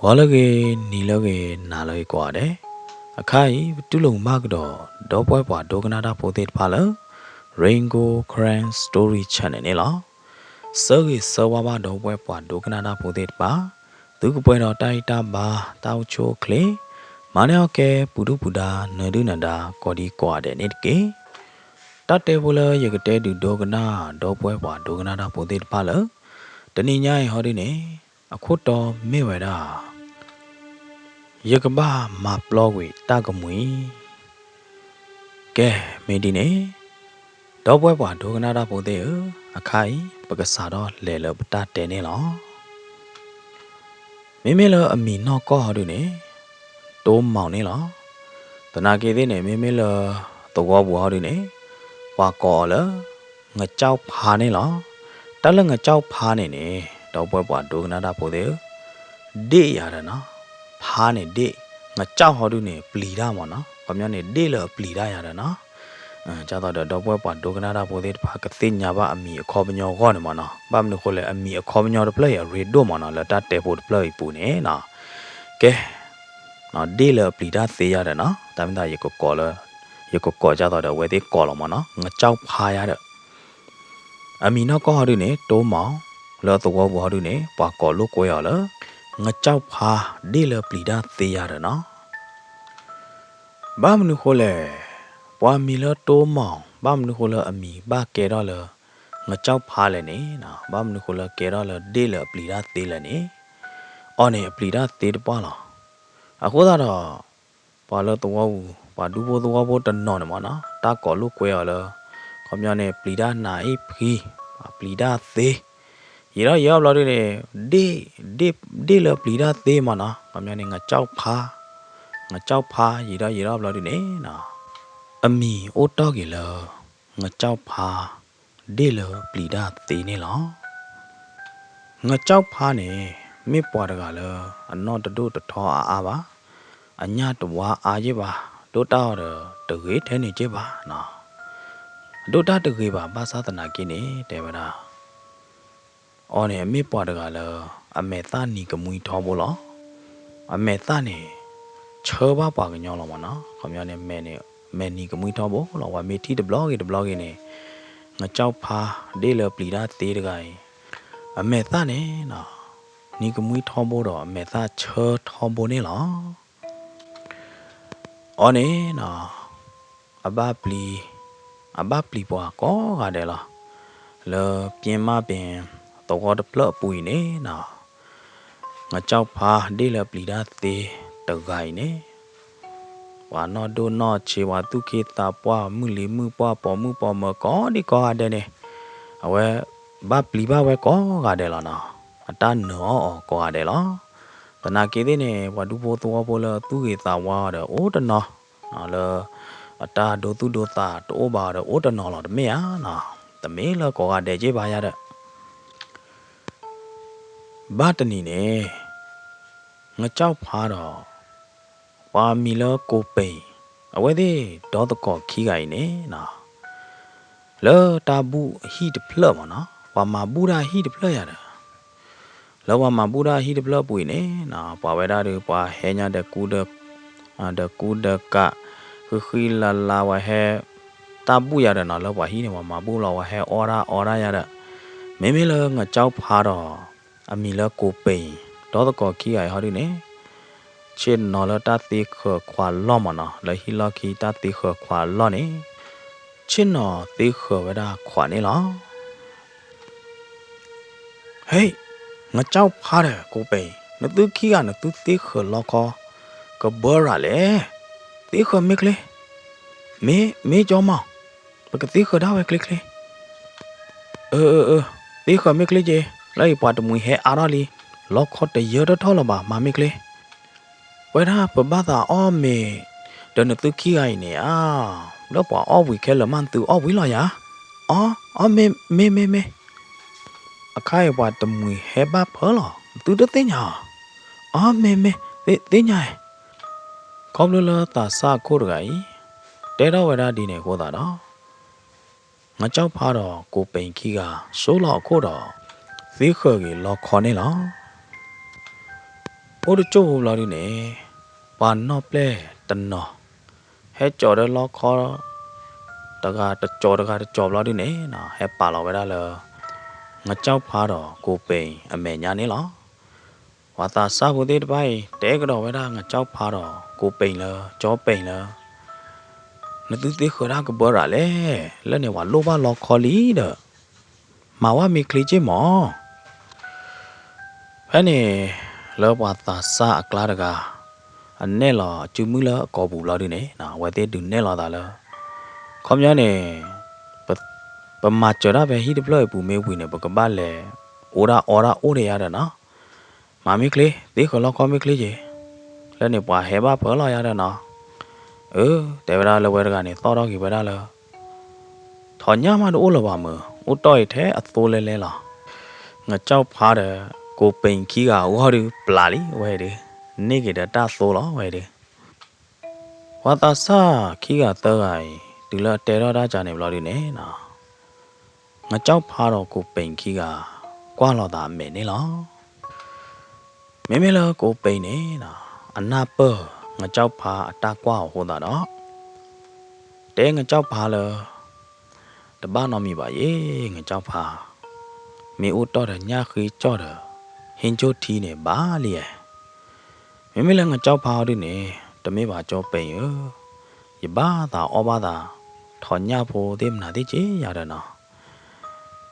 ဝါလကေနီလကေနာလကေကွာတယ်အခါဤတူလုံမကတော့ဒေါ်ပွဲပွားဒိုကနာတာပိုသေးတပါလ Rainbow Cran Story Channel နဲ့လားစောကေစောဝါဘာဒေါ်ပွဲပွားဒိုကနာတာပိုသေးတပါသူကပွဲတော်တိုက်တာပါတောက်ချိုကလေမာနေောကဲပူဒူပူဒါနဒုနန္ဒာကော်ဒီကွာတဲ့နေ့တကေတတ်တယ်ဘလရကတဲ့ဒူဒိုကနာဒေါ်ပွဲပွားဒိုကနာတာပိုသေးတပါလတနိညာဟောဒီနေအခုတော်မေဝဲတာယကဘာမပလောဝေတာကမွေကဲမင်းဒီနေတော့ပွဲပွားဒိုကနာတာပိုသေးအခိုင်ပကစားတော့လဲလပတာတဲနေလောမင်းမလအမီနော်ကောဟောဒုနေတိုးမောင်နေလောတနာကေသေးနေမင်းမလတော့ဘူဟောဒုနေဝါကောလငါကြောက်ဖာနေလောတလငါကြောက်ဖာနေနေတော့ပွဲပွားဒိုကနာတာပိုသေးဒေးရတာနော်ဖားနေဒေးငါကြောက်ဟောဒုနေပလီဒါမော်နော်ဘာမျိုးနေဒေးလပလီဒါရတာနော်ကျတော့ပွဲပွားဒိုကနာတာပိုသေးတဖာကသိညာဘာအမီအခေါ်ပညောကောနေမော်နော်ဘာမလို့ခေါ်လဲအမီအခေါ်ပညောတပလက်ရရေဒိုမော်နော်လတတဲဖို့တပလက်ပူနေနော်ကဲနော်ဒေးလပလီဒါသေးရတယ်နော်ဒါမှမဟုတ်ရေကောလရေကောကြတော့ဝဲသေးကောလမော်နော်ငါကြောက်ဖားရတဲ့အမီနော်ကောဟောဒုနေတိုးမောင်လောတော့ဘောဟောဒုနေပွာကောလို့ကိုရလားငါကြောက်ဖာဒေးလပလီဒါသေးရတယ်နော်ဘာမနုခိုလဲပွာမီလတိုးမောင်ဘာမနုခိုလအမီဘာကဲတော့လငါကြောက်ဖာလဲနေနော်ဘာမနုခိုလကဲတော့လဒေးလပလီဒါသေးလဲနေအော်နေပလီဒါသေးတပွားလားအခုတော့ဘာလို့တော့ဘာဒူဘောတော့ဘောတနော်နေမနော်တာကောလို့ကိုရလားခမရနေပလီဒါနိုင်ဖီပလီဒါသေးရေတော့ရောက်လာတယ်ဒေးလပလီဒါသေးမနော်ခမရနေငါကြောက်ဖာရေတော့လာတယ်နော်အမီအိုတော့ကေလငါကြောက်ဖာဒေးလပလီဒါသေးနေလောငါကြောက်ဖာနေမေပွားတကလအနော်တတို့တထောအားပါအညတဝါအားရပါတို့တော့တရေထဲနေကြပါနော်တို့တာတရေပါဘာသာတနာကိနေတယ်ဗလားအော်နေမေပွားတကလအမေသားနီကမွီထောဘောလောအမေသားနေချောပါပါကညောင်းလောမနော်ခမရနေမဲနီကမွီထောဘောလောဝမေတီတဘလော့ကေနေငါကြောက်ဖာဒေးလပလီဒါသေးတကိုင်အမေသားနေနော်နီကမွီထောဘောတော့အမေသားချောထောဘောနေလောအော်နေနော်အဘပလီပွားကောရတယ်လားလောပြင်းမပင်တော့တပလပူနေနော်ငါကြောက်ဖာဒေးလပလီဒါသေးတကိုင်နေဝါနော်ဒိုနော်ချေဝါတုခေတာပွားမှုလီမှုပွားပေါ်မှုပေါ်မကောဒီကောရတယ်နေအဝဲဘာပလီဘာဝဲကောရတယ်လားနော်အတနော်ကောရတယ်လားတနာကေသေးနေဝါဒူဘောတော့ဘောလသူခေတာဝါတော့အိုးတနော်လောအတာဒိုသူဒိုတာတိုးပါတော့အိုးတနော်လားတမေอ่ะနော်တမေလကောရတယ်ကြည့်ပါရတဲ့ဘာတနီနေငါကြောက်ဖားတော့ဝါမီလောကိုပိန်အဝဲသေးဒေါ်တကောခီးကိုင်နေနော်လောတာဘူးဟီတဖလမနော်ဝါမဘူရာဟီတဖလရတာလောဝါမဘူရာဟီတဖလပွေနေနော်ပွာဝဲတာတွေပွာဟဲညာတဲ့ကူဒကခီလာဝဟဲတာဘူးရတဲ့နော်လောဝါဟီနေဝါမဘူလောဝဟဲအော်ရာရတဲ့မေလောငါကြောက်ဖားတော့အမီလောကိုပိန်ဒေါ်တကောခီးကိုင်ဟောဒီနေเช่นนอลตาติขควาล้อมนะแล้วฮิลอคีตาติขควาล้อนี่เช่นนอติขเวดาขวานี่ล่ะเฮ้ยงาเจ้าพาเด้กูไปนตุขี้กะนตุติขล้อคอกะเบอระแลติขมิกเลเมจอมอปะกะติขดาเวคลิกเลติขมิกเลเจแล้วอีปาตมุยเฮอาราลีล้อคอตะเยอะทอละบามามิกเลဝဲထားပပသာအော်မေဒနတုခိအိုင်နေလောပွားအော်ဝီခဲလမန်တူအော်ဝီလာယာအော်မေအခိုင်ပွားတမွေဟဲဘဖောလောသူတသိညာအော်မေသိညာကောလလတာစာခိုရဂိုင်တဲတော်ဝဲထားဒီနေကိုသာတော့ငါကြောက်ဖားတော့ကိုပိန်ခီကဆိုးလောက်ခိုတော့သေခော်ကြီးလောခေါ်နေလော အိုးချိုးလာဒီနေဘာနော့ပလဲတနော်ဟဲကြော်တယ်လောခေါ်တကားတကြော်တကားတကြော်လာဒီနေနော်ဟဲပါလာဝဲတာလေငါကြောက်ဖားတော့ကိုပိန်အမေညာနေလားဝါသာစားဖို့တဲ့တပိုင်းတဲကတော့ဝဲတာငါကြောက်ဖားတော့ကိုပိန်လားကြောပိန်လားနတူသေးခရာကဘောရလေလဲနေဝါလိုပါလောခေါ်လီတဲ့မာဝမီကလီချေမောဖဲနေလောဝါသာစားအကလာတကာအနေလာကျူမူလာကောဘူးလာဒီနေနော်ဝဲတဲ့ဒူနေလာတာလားခေါမြနေပမာကြရပဲဟိဒပလောပူမေဝီနေပကပါလေအိုရာအိုရရတာနော်မာမီကလေးဒီခလောခေါမီကလေးကြီးလဲနေပွားဟဲပါဖော်လာရတာနော်တေဝရာလဝဲတကနေသောတော့ကြီးပဲလားထော်ညမတို့လပါမအိုတော့ထဲအသိုးလဲလဲလားငါကြောက်ဖားတယ်ကိုပိန်ခီကဝါရီပလာလီဝဲတယ်နေကတတာသိုးလားဝဲတယ်ဝါတာစာခီကတော့ဂိုင်ဒီလာတဲတော့တာကြနေဘလို့ဒီနေနော်ငါကြောက်ဖားတော့ကိုပိန်ခီကကွာတော့တာမဲနေလားမဲမဲလားကိုပိန်နေနော်အနာပေါ်ငါကြောက်ဖားအတာကွာဟိုတာတော့တဲငါကြောက်ဖားလတဘာနော်မိပါယေငါကြောက်ဖားမေဦးတော့တဲ့ညခီကြော့တယ်ဟင်ချိုတီနေပါလေမဲမဲလားငါကြောက်ဖားဒီနေတမေပါကြောပိန်ရဘာသာဩဘာသာထော်ညဖို့ဒီမနာတိချေရတဲ့နော်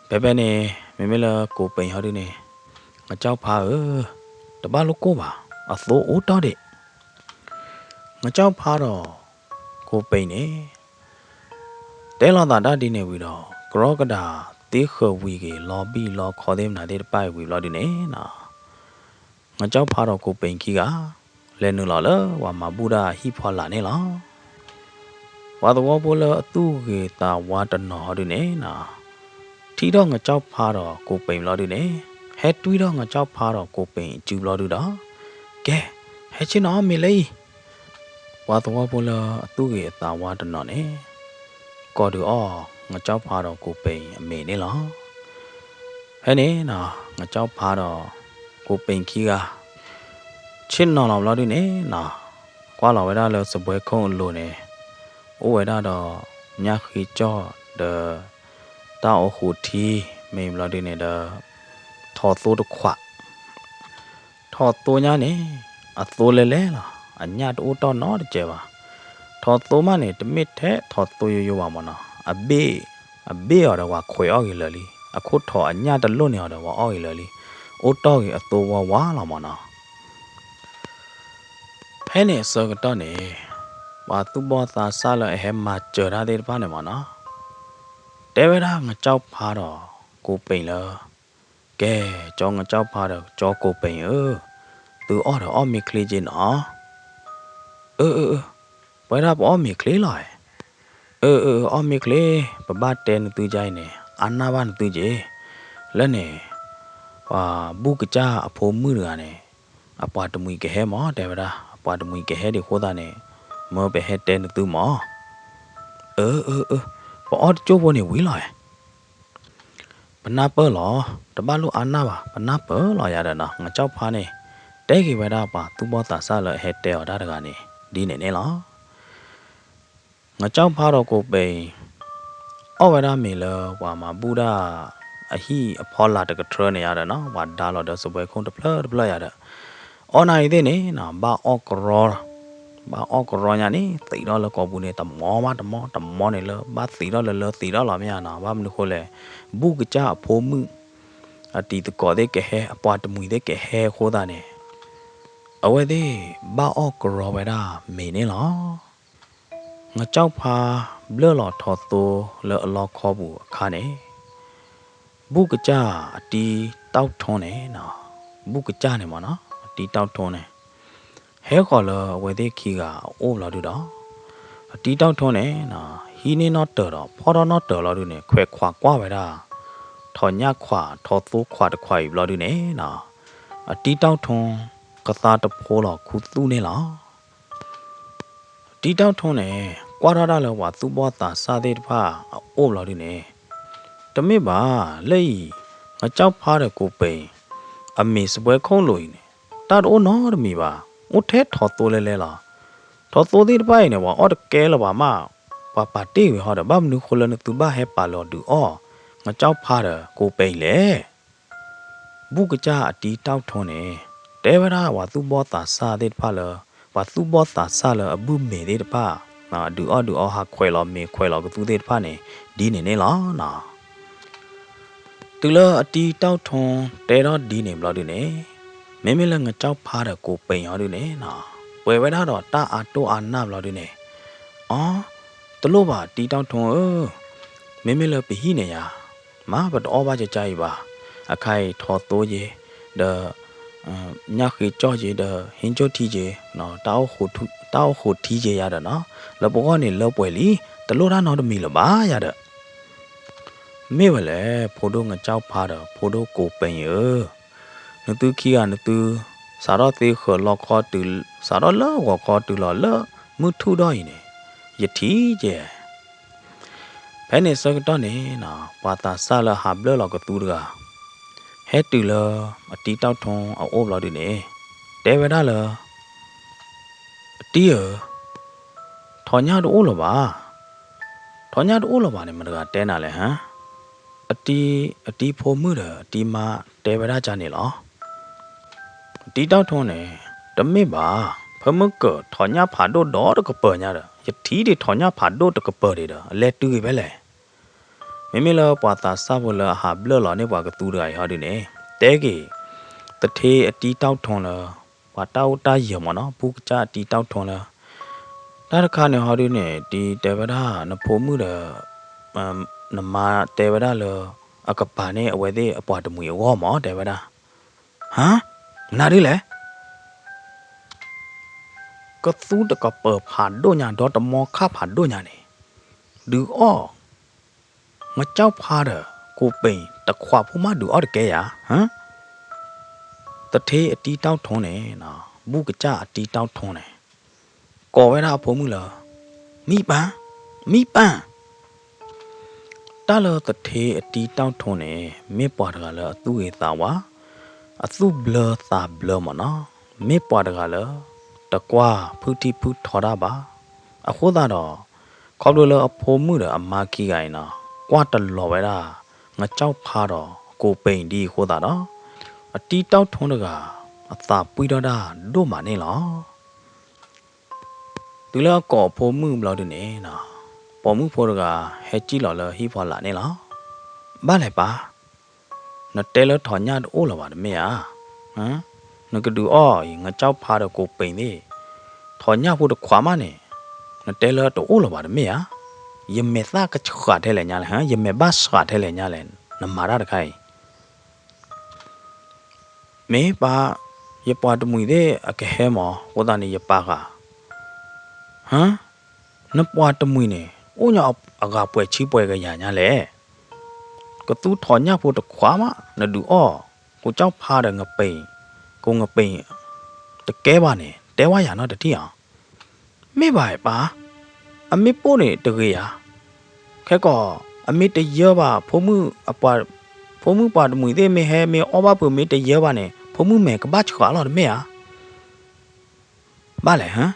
ဘယ်ပဲနေမေမေလာကိုပိန်ဟောဒီနေငါကြောက်ဖာတပါလို့ကိုပါအသိုးဦးတော့တဲ့ငါကြောက်ဖာတော့ကိုပိန်နေတဲလာတာဒါဒီနေပြီးတော့ကရောကဒါတေခဝီကေလော်ဘီလော်ခေါ်တဲ့မနာတဲ့ပိုက်ဝီလော်ဒီနေနော်ငါကြောက်ဖာတော့ကိုပိန်ခီကလဲနူလော်လောဝါမဘူဒါဟိဖွာလာနေလားဝါတော်ဘောလအတူကေတာဝါတနော်ဟောဒီနေနော်ထီတော့ငါကြောက်ဖားတော့ကိုပိန်လော်ဒီနေဟဲတွေးတော့ငါကြောက်ဖားတော့ကိုပိန်ကျူလော်ဒီတော့ကဲဟဲချင်းတော့မေလေးဝါတော်ဘောလအတူကေတာဝါတနော်နေကော်တူအော်ငါကြောက်ဖားတော့ကိုပိန်အမေနေလားဟဲနေနော်ငါကြောက်ဖားတော့ကိုပိန်ခီကချင်းနော်လော်ဒီနေနော်ကွာလော်ဝဲတာလောစပွဲခုံးလို့နေအိုဝဲတာတော့ညခီကြော့တဲ့တောက်ခုတီမေမလာဒီနေတဲ့ထော်သိုးတခွထော်သိုးညာနေအသိုးလဲလဲလားအညတိုးတော့နော်တကြပါထော်သိုးမနေတမစ်ထဲထော်သိုးရပါမနော်အဘေရတော့ခွေအော်ကြီးလေလီအခုထော်အညတလွတ်နေတော့အော်ကြီးလေလီအိုတော့ကြီးအသိုးဝါလာမနော်ဖဲနေစောကတော့နေဘာသူဘောသာဆာလဟဲမှာကြော်ရတဲ့ဘာနေမနော်တဲဝဲတာငါကြောက်ဖားတော့ကိုပိန်လားကဲကြောငါကြောက်ဖားတော့ကြောကိုပိန်သူအော်တော့အော်မီကလေးချင်းနော်ဘယ်တော့အော်မီကလေးလာအော်မီကလေးပပတဲနသူကြိုင်းနေအနာဘာနသူကြီးလက်နေဟာဘူးကကြအဖိုးမှုရနေအပွားတမွေကဟဲမောတဲဝဲတာအပွားတမွေကဟဲဒီခိုးတာနေမောပဲဟဲတဲနသူမောပေါ်ကျိုးပေါ်နေဝေးလာပနာပလောတပါလို့အာနာပါပနာပလောရတဲ့နော်ငါကြောက်ဖားနေတဲကြီးပဲတာပါသူဘောတာဆလဟဲတဲော်ဒါတကနေဒီနေနေလားငါကြောက်ဖားတော့ကိုပိန်အော်ဝဲတာမေလဝါမဘူဒါအဟိအဖောလာတကထရနေရတဲ့နော်ဝါဒါလော်တဲ့စပွဲခုံးတပလရတဲ့အော်နိုင်တဲ့နေနော်ဘာအော်ကရောဘာအော်ကရောညာနေသိတော့လကောဘူးနေတမောမတမောနေလဘာသိတော့လသိတော့လာမရနာဘာမလို့ခိုလဲဘူးကကြအဖိုးမှုအတီတကောတဲ့ကဲအပွားတမွေတဲ့ကဲခိုးတာနေအဝဲသေးဘာအော်ကရောဝဲတာမေနေလားငါကြောက်ဖာဘလလော်ထော်တိုလော်လော်ခေါ်ဘူးအခါနေဘူးကကြအတီတောက်ထုံးနေနော်ဘူးကကြနေမနော်အတီတောက်ထုံးနေဟဲခေါ်လောဝဲသေးခီကအိုးလာတူတော့အတီတောက်ထုံးနေနော်ဟီနေတော့တော်ဖော်တော့တော်လာတူနေခွဲခွာကွာပဲတာထော်ညခွာထော်သိုးခွာတခွာယူလာတူနေနော်အတီတောက်ထုံးကစားတဖိုးလောက်ခုသူနေလားတီတောက်ထုံးနေကွာရတာလောဝါသူ့ဘောတာစာသေးတဖာအိုးလာတူနေတမစ်ပါလိတ်ငါကြောက်ဖားတဲ့ကိုပိန်အမေစပွဲခုံးလို့နေတ တာအိုနော်တမီပါအိုထဲထော်တိုးလဲလားထော်တိုးဒီပိုင်းနေဝါအော်တကဲလပါမပါတီဟောဒဘမ်နုခလနတူဘာဟဲပါလောဒူအောငါကြောက်ဖားတယ်ကိုပိန်လေဘူးကကြအတီတောက်ထွန်းနေတဲဝရဝါသူဘောတာစာတဲ့ဖာလဝါသူဘောတာစာလအဘူးမေတဲ့ဖာနာဒူအောဟာခွဲလောမေခွဲလောကသူတဲ့ဖာနေဒီနေလားနာတူလအတီတောက်ထွန်းတဲတော့ဒီနေမလို့ဒီနေမင်းမလည်းငါကြောက်ဖားတယ်ကိုပိန်ရောဒီနေနာဝဲဝဲတော့တာအာတိုအာနာမလို့ဒီနေအော်တလို့ပါတီတောက်ထွန်းမင်းမလည်းပြဟိနေရမာဘတော်ဘာကြကြပါအခိုင်ထော်တိုးကြီးဒညခေကြောကြီးဒဟင်းချိုတီကြီးနော်တောက်ခုထီကြီးရတာနော်လဘောကနေလောက်ပွဲလီတလို့ရနော်တမီလပါရတဲ့မေဝလေဖိုးတို့ငကြောက်ဖားတော့ဖိုးတို့ကိုပိန်ရနတူခီကနတူစာတော့သေးခလောက်ခေါ်တူစာတော့လောဝခေါ်တူလောလမှုထူတော့ရင်ယတိကျဘယ်နဲ့စကတော့နေနော်ဘာသာဆလာဟာဘလလောကတူတကဟဲတူလအတီတောက်ထုံအိုးဘလောဒီနေတဲဝဒါလအတီရထော်ညာတို့လောပါထော်ညာတို့လောပါနေမတကတဲနာလဲဟမ်အတီဖိုမှုတယ်အတီမတဲဝဒါကြနေလောအတီတောက်ထုံနေတမစ်ပါဖမကထော်ညာဖာတို့တော့တကပညာတယ်ယတိတွေထော်ညာဖာတို့တကပတွေအလဲတူပဲလေမမေလောပွာတာဆဘလဟာဘလလောနေပွာကတူရရဟာဒီနေတဲကေတထေအတီတောက်ထွန်လဝါတောက်တာရမနော်ဘူးကြအတီတောက်ထွန်လတာတခါနေဟာဒီနေဒီတေဝဒနဖိုမှုရနမတေဝဒလအကပါနေအဝဲသေးအပွားတမူရောမောတေဝဒဟမ်နာရီလေကသူတကပဖာဒိုညာဒေါ်တမောခဖာဒိုညာနေဒူအောငါကြောက်ဖားတယ်ကိုပိန်တခွာဖူမဒူအော်တကဲရဟမ်တထေးအတီတောက်ထုံးနေနော်ဘူးကကြအတီတောက်ထုံးနေကော်ဝဲတာဖုံးမှုလားမိပန်းတာလတထေးအတီတောက်ထုံးနေမေပွားတကလည်းအသူ့ရဲ့သားဝါအသူ့ဘလသာဘလမနော်မေပွားတကလည်းတကွာဖူတီဖူထော်တာပါအခုသာတော့ခေါပလိုလအဖိုးမှုရအမကီကိုင်နော်ကွာတလော်ပဲလားငါကြောက်ဖားတော့ကိုပိန်ဒီခိုးတာတော့အတီတောက်ထုံးတကအသာပွီတော့တာတို့မနေလားဒီလောက်ကောဖိုးမှုမလို့နေနော်ပေါ်မှုဖိုးတကဟဲကြီးလော်လဟီဖော်လာနေလားဘာလဲပါနတဲလထော်ညာအိုးလောပါတမေယာဟမ်နကဒူအော်ငါကြောက်ဖားတော့ကိုပိန်သေးထော်ညာဖို့တခွာမနဲ့နတဲလတော့အိုးလောပါတမေယာယမေသာကချခါထဲလေညာလေဟမ်ယမေဘတ်ခါထဲလေညာလေနမာရတခိုင်မေပါယပွားတမူတဲ့အကဟဲမောဝဒနေယပါကဟမ်နပွားတမူနေအိုညာအကပွဲချီပွဲကညာညာလေကတူထော်ညာဖို့တခွာမနဒူအော်ကိုကြောက်ဖားတယ်ငပိန်ကိုငပိန်တကဲပါနေတဲဝါရနော်တတိအောင်မေပါပါအမေပို့နေတကေရခဲကောအမေတရပါဖုံမှုအပွားဖုံမှုပါတမူသေးမေဟဲမေအောဘပမေတရပါနေဖုံမှုမေကပတ်ချခါလောမေယာဘာလဲဟမ်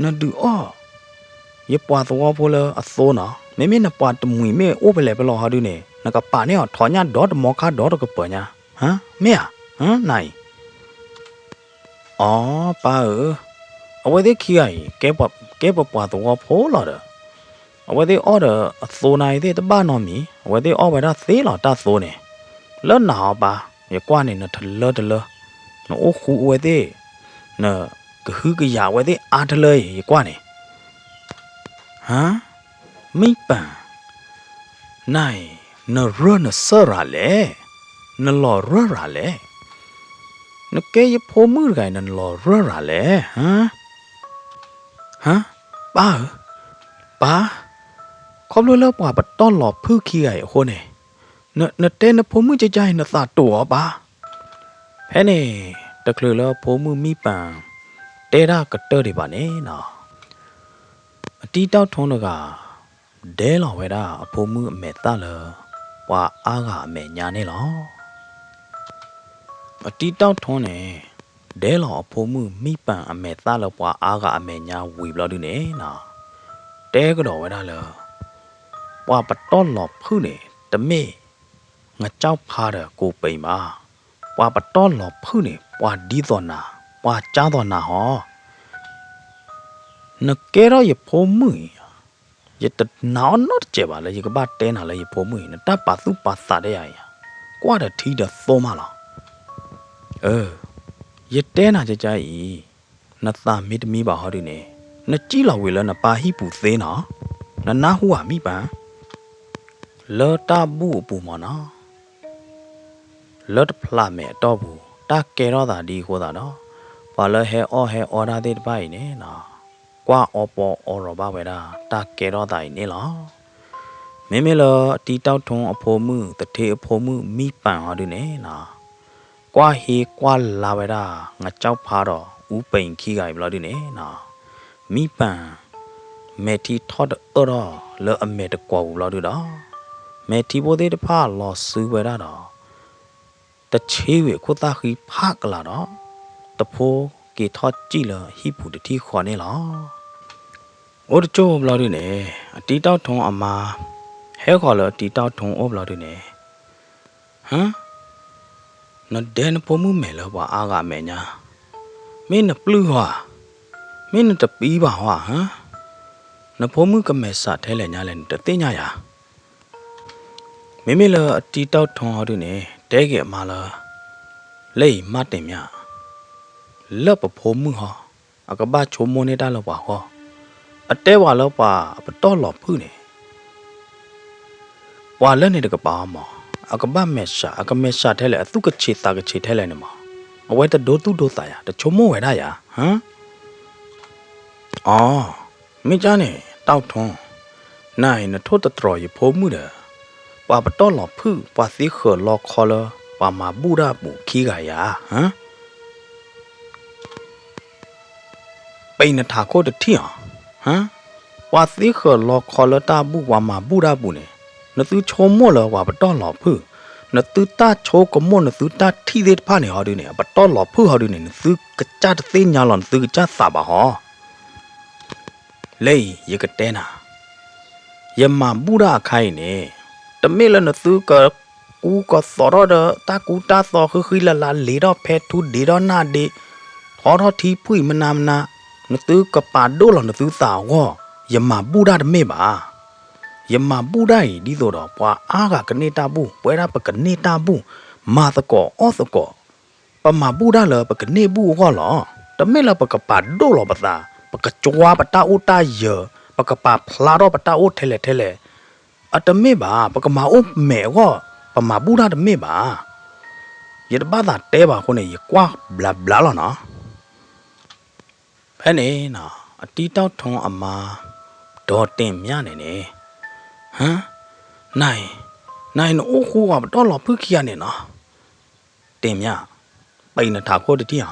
နဒူအော်ယပွားသောဖိုလအသောနာမေမေနပွားတမူမေအိုဘလေဘလောဟာဒူနေနကပါနေထောညာဒေါ်မောခါဒေါ်ကပညာဟမ်မေယာဟမ်နိုင်အော်ပါအဝဲသေးခီးရကဲပပွားတော့ဖိုးလာတယ်အဝဲသေးအော်တော့အစိုးနိုင်သေးတပနော်မီအဝဲသေးအော်ဝဲတာသေးလာတဆိုးနေလောနာပါရကွာနေနထလောတလောနိုးခူအဝဲသေးနကဟူကရဝဲသေးအားတလဲရကွာနေဟမ်မိပန်နိုင်နရနဆရာလေနလောရရာလေနကဲရဖိုးမှုကိုင်နလောရရာလေဟမ်ပါခေါပလိုလပွားပတော်လောဖူခီရဟိုနေနတဲနဖိုးမှုကြကြနသာတော်ပါဖဲနေတကလလဖိုးမှုမိပန်တဲရကတော်တွေပါနေနော်အတီတောက်ထုံးတကဒဲလော်ဝဲတာအဖိုးမှုအမေတလပွာအားကအမေညာနေလော အတီတောက်ထွန်းနေဒဲလောအဖိုးမှုမိပန်အမေသားလောပွားအားကအမေညာဝီဘလော်ဒူနေနော်တဲကတော့ဝဲတာလောပွားပတော့လောဖုနေတမေငါကြောက်ဖားတယ်ကိုပိန်ပါပွားပတော့လောဖုနေပွားဒီသောနာပွားကြားသောနာဟောနကဲတော့ရဖိုးမှုရတနောင်းတော့ကြပါလေရကပတ်တဲနာလေရဖိုးမှုနတပါသူပါစာတဲ့ရကွာတဲ့ထီးတဲ့သောမလားရတဲနာကြကြဤနသမီတမီပါဟောဒီနေနကြည့်လောက်ဝေလနပါဟိပူသေးနော်နနာဟုဝမိပန်လောတာဘူးပူမနော်လော့ဖလာမဲတော့ဘူးတာကဲတော့တာဒီဟောတာနော်ဘာလဲဟဲအော်ဒါတဲ့ပိုင်နေနော်ကွာအော်ပေါ်အော်ရပါဝဲတာတာကဲတော့တာနေလားမင်းမလောတီတောက်ထုံအဖိုးမှုတထေအဖိုးမှုမိပန်ဟောဒီနေနော်ကွာဟေကွာလာဝဲတာငါကြောက်ဖားတော့ဥပိန်ခီးကြဘလို့ဒီနေနော်မိပန်မေတီထော့တော့လောအမေတကွာဘူးလို့တော့မေတီဘိုသေးတဖာလောဆူဝဲတာတော့တချေးဝေခုတာခီဖာကလာတော့တဖိုးကေထော့ကြည့်လဟိပူတတိခေါ်နေလားအိုတချိုးဘလို့ဒီနေအတီတောက်ထုံအမာဟဲခေါ်လတီတောက်ထုံအိုဘလို့ဒီနေဟမ်နဒဲနပိုမှုမဲလောပါအားကမဲညာမင်းနပလူဟာမင်းနတပီးပါဟာဟမ်နဖိုမှုကမဲစထဲလဲညာလဲတသိညာယာမိမိလအတီတောက်ထုံဟောဒီနေတဲကေအမလားလိမ့်မတင်မြလော့ပဖိုမှုဟာအကဘာချိုမနေတာလောပါဟောအတဲဝါလောပါပတော့လောဖုနေပွာလက်နေတကပါမောအကဘာမဲရှာအကမဲရှာထဲလဲအသူကချေတာကချေထဲလဲနေမှာအဝဲတဒိုသူဒိုတာယာတချိုမိုးဝဲတာယာဟမ်အော်မင်းကြားနေတောက်ထွန်းနိုင်နထိုးတတော်ရဖိုးမှုတယ်ပွာပတော့လောဖုပွာစီခေလောခေါ်လပွာမာဘူရာပူခီကယာဟမ်ပိနထာကိုတတိယဟမ်ပွာစီခေလောခေါ်လတာဘူပွာမာဘူရာပူနေနသူချုံမောလောပွာပတော့လောဖုနသူတာချိုကမောနသူတာထီသေးဖာနေဟောဒီနေပတော့လောဖုဟောဒီနေသူကကြတဲ့သိညာလောသူကကြစာပါဟောလေရကတဲနာယမဘူရာခိုင်နေတမေလနသူကကူကစောရဒတာကူတာစောခိလလာလေတော့ဖဲထူဒီတော့နာဒီထောထီဖွိမနာမနာနသူကပါဒိုလနသူသာဝယမဘူရာတမေပါယမဘူရာဒီဆိုတော့ပွာအားကကနေတာဘူးပွဲရပကနေတာဘူးမာသကောအောသကောပမဘူရာလပကနေဘူးဟောလောတမေလပကပါဒိုလပသာပကကြွားပတာဥတာယပကပါဖလာတော့ပတာဥထဲလေထဲလေအတမေပါပကမာဥမဲဟောပမာဘူရာတမေပါရတပါတာတဲပါခုနေရကွာဘလာဘလာလောနော်ဖဲနေနော်အတီတောက်ထုံအမာဒေါ်တင်မြနေနေဟမ်နိုင်အိုးခိုးကတော့လောဖုခိရနေနော်တင်မြပိနထာခိုးတတိယ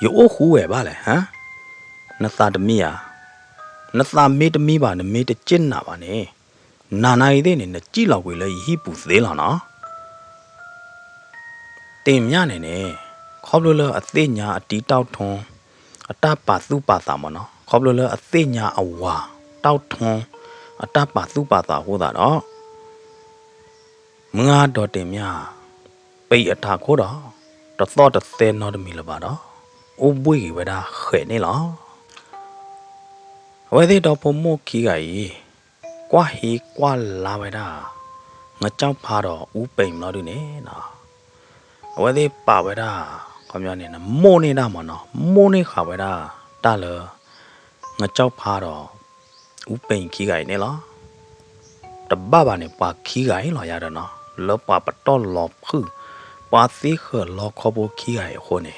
ယအိုးခိုးဝဲပါလေဟမ်နသတမီယာနသမေတမီပါနမေတကျင့်နာပါနေနာနိုင်တဲ့နေကြည့်လောက်ွေလဲဟိပူသေးလားနော်တင်မြနေနေခေါပလိုလအသိညာအတီတောက်ထွန်းအတပါသူပါတာမနော်ခေါပလိုလအသိညာအဝါတောက်ထွန်းအတပါသူပါတာဟောတာတော့မငါတော်တင်မြပိအထာခိုးတော့တသောတသဲနော်တမီလပါတော့အိုးပွေဝဲတာခဲနေလားဝဲသေးတော့ဖမိုးခီကကြီးကွာဟီကွာလာဝဲတာငါကြောက်ဖားတော့ဥပိန်လို့ဒီနေနော်အဝဲသေးပါဝဲတာခေါမျောနေနမိုးနေတာမနော်မိုးနေခါဝဲတာတလငါကြောက်ဖားတော့ဥပိန်ခီကကြီးနေလားတဘဘာနေပါခီကကြီးလောရတော့နော်လောပါပတော့လောဖုပါစီခလောခဘခီကကြီးခိုးနေ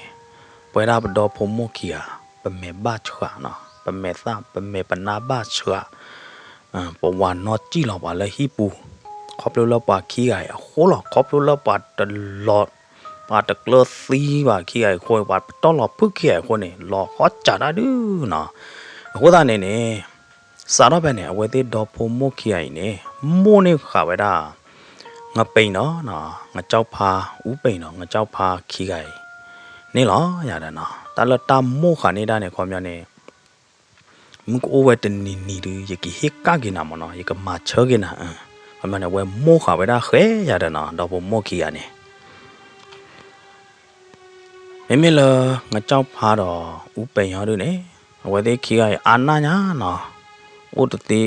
ပွဲတာပတော့ဖမိုးခီယာပမေဘချွာနော်ပမေသပမေပနာဘချွာပဝါနောကြည့်လောက်ပါလေဟိပူခေါပလိုလောက်ပါခီးရဟိုးလောက်ခေါပလိုလောက်ပါတလော့ပါတကလစီပါခီးရခိုးပါတော့လောက်ဖုခီးရခိုးနေလောဟောကြတာဒူးနော်ဟိုးသားနေနေစားတော့ပဲနေအဝဲသေးတော့ဖုံမို့ခီးရနေမိုးနေခါပဲတာင ငါပိန်တော့နော်ငါကြောက်ဖာဥပိန်တော့ငါကြောက်ဖာခီကိုင်နေလောရတယ်နော်တလတာမို့ခါနေတာနေခေါ်မြနေမကိုဝဲတနီနီဒီယကိဟိကကိနာမနော်ယကမချောကိနာအမနဝဲမို့ခါဝဲတာခဲရတယ်နော်တော့ဘမို့ခီရနေမေလငါကြောက်ဖာတော့ဥပိန်ရတို့နေဝဲသေးခီကအာနာညာနော်ဥတတိ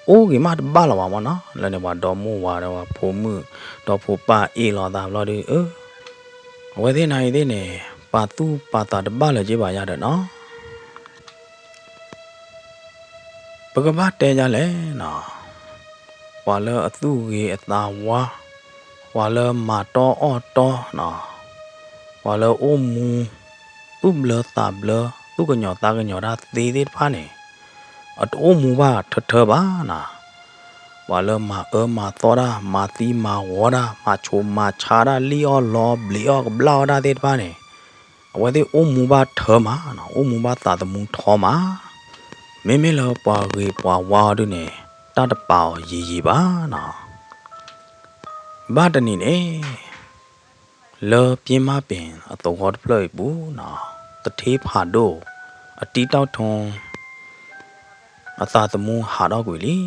အိုးကြီးမတဘာလာပါမနော်လည်းနေပါတော့မို့ဝါတော့ဖိုမှုတော့ဖိုပါအေးလာတာလို့ဒီဝဲသေးနိုင်သေးနေပါသူပါတာတဘာလည်းကြည့်ပါရတယ်နော်ပကပတဲကြလဲနော်ဝါလအသူကြီးအသာဝါလမတော်အော်တော်နော်ဝါလအိုမူဥဘလတာဘလသူကညောတာကညောတာသေးသေးဖားနေအတိုးမူပါထပါနာဝါလမမသောတာမာတိမာဝါတာမာချိုမာချာတာလီအောလောဘလီအောဘလောတာသေးဖားနေအဝဲသေးအိုမူပါထမာနော်အိုမူပါတာတမူထောမာမေလောပွားဝေပွားဝါတို့နေတတပေါရီပါနော်ဘာတနီနေလောပြင်းမပင်အတော်ဟော့ဖလိုက်ဘူးနော်တထေးဖာတို့အတီတောက်ထုံအသာသမူးဟာတော့ကိုလေ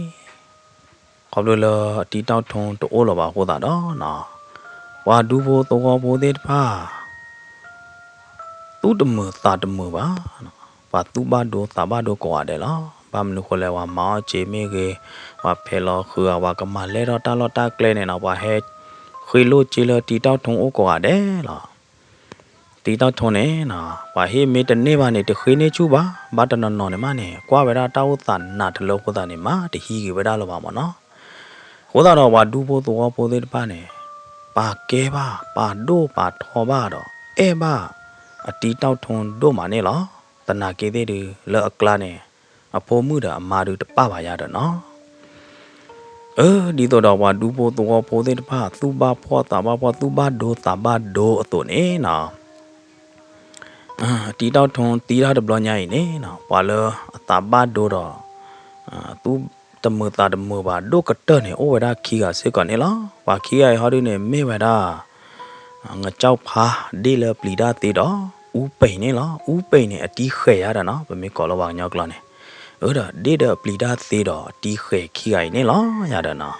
ခေါပလိုလအတီတောက်ထုံတိုးလောပါဟောတာတော့နော်ဝါဒူဖို့တော်ဟောဖို့တဲ့ဖာသူတမသာတမပါနော်ဘာသူဘာတို့သာဘာတို့ကွာတယ်လားဘာမလို့ခေါ်လဲဝါမောချေမေကေဝါဖဲလောခူဝါကမလဲတော့တာလောတာကလဲနေတော့ဘာဟဲခွေလို့ချီလတီတောက်ထုံအိုကွာတယ်လားတီတောက်ထုံနေနော်ဘာဟေမေတနေပါနေတခွေနေချူပါဘာတနော်နော်နေမနေကွာဝဲတာတောက်သနာတလို့ခေါ်တာနေမှာတဟီကေဝဲတာလောပါမနော်ခေါ်တာတော့ဝါဒူဖို့တော်ဖို့တဲ့ပါနေပါကဲပါပါတို့ပါထောပါတော့ဘာအတီတောက်ထုံတို့မှာနေလောတနာကေတဲ့ဒီလောအကလာနေအဖိုးမှုတာအမာတို့တပပါရတော့နော်ဒီတော့ဝါဒူဖို့တော်ဖို့တဲ့ပါသူပါဖောတာပါဖောသူပါဒိုတာပါဒိုအတုနေနော်တီတောက်ထုံတီရတဲ့ဘလောညိုင်းနေနော်ဘာလောအတာပါဒိုတော့သူတမတာတမပါဒိုကတနေဩဝဒါခီကစစ်ကနေလားဘာခီရဟောဒီနေမေဝဒါငါကြောက်ဖာဒီလပလီဒါတေတော့ဥပိန်နေလားဥပိန်နေအတီးခဲရတာနော်ဗမေကောလောပါညောက်ကလာနေဒါဒီဒပလီဒါသေးတော့အတီးခဲခီရိုင်နေလားရတာနော်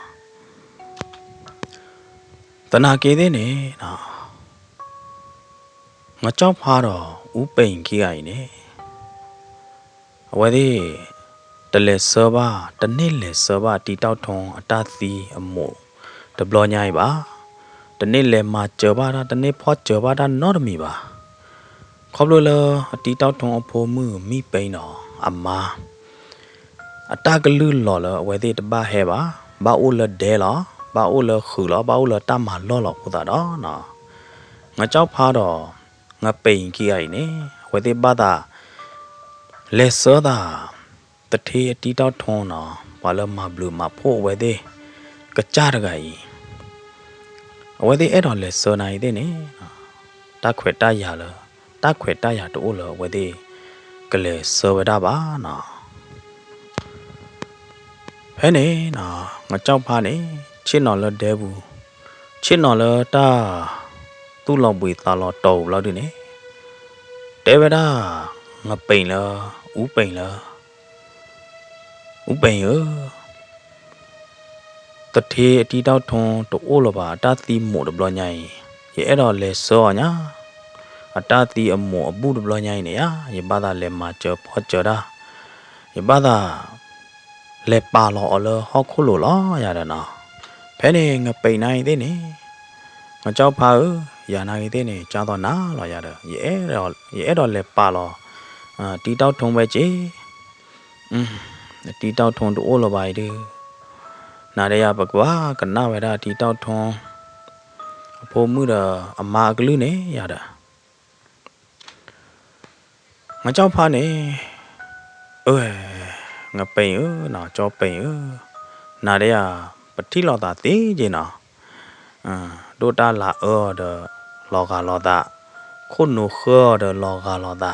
တနာကေသေးနေနော်ငါကြောက်ဖာတော့ဥပိန်ခီရိုင်နေအဝဲသေးတလဲဆောပါတနစ်လဲဆောပါတီတောက်ထုံအတသီအမို့တဘလောညိုင်ပါတနစ်လဲမှာကြောပါတာတနစ်ဖော့ကြောပါတာနော်တမီပါခေါပလိုလအတီတောက်ထုံအဖိုးမှုမိပိန်တော်အမာအတကလူလော်လအဝဲသေးတပါဟဲပါဘာအိုလဒဲလောဘာအိုလခူလောဘာအိုလတမလော်လော်ဟိုတာတော့နော်ငါကြောက်ဖားတော့ငါပိန်ကြီးရိုင်နေဝဲသေးပါတာလဲစောတာတထေးအတီတောက်ထုံနော်ဘာလမဘလူမဖို့ဝဲသေးကကြရကကြီးအဝဲသေးအဲ့တော်လဲစောနိုင်သေးနေတခွေတရလောတခွေတရတိုးလောဝဲသေးကလေစောဝဒပါနော်ဖဲနေနော်ငါကြောက်ဖားနေချစ်နော်လဒဲဘူးချစ်နော်လတာသူ့လောက်ပွေတာလောတော်လောက်ဒီနေတဲဝဒငါပိန်လောဥပိန်လောဥပိန်ရတထေးအတီတောက်ထုံတိုးလောပါတာသီမို့တဘလောညိုင်းရဲ့အဲ့တော့လဲစောညာအတာသီအမို့အပူတဘလောညိုင်းနေရရေဘာသာလဲမှာကြောဖော့ကြောတာရေဘာသာလဲပါလောအလောဟောခုလိုလောရတယ်နော်ဖဲနေငါပိန်နိုင်သေးနေငါကြောက်ဖာရာနိုင်သေးနေကြားတော့နာလောရတယ်ရေအဲ့တော့လဲပါလောတီတောက်ထုံပဲကြီးတီတောက်ထုံတိုးလောပါဒီနာရရပကွာကနဝရတီတောက်ထုံအဖိုးမှုတော့အမာကလူနေရတာငါကြောက်ဖားနေငါပိန်နော်ကြောပိန်နာရရပတိလောတာတေးကြီးနော်ဒိုတာလာဒလောကလောတာခုနုခောဒလောကလောတာ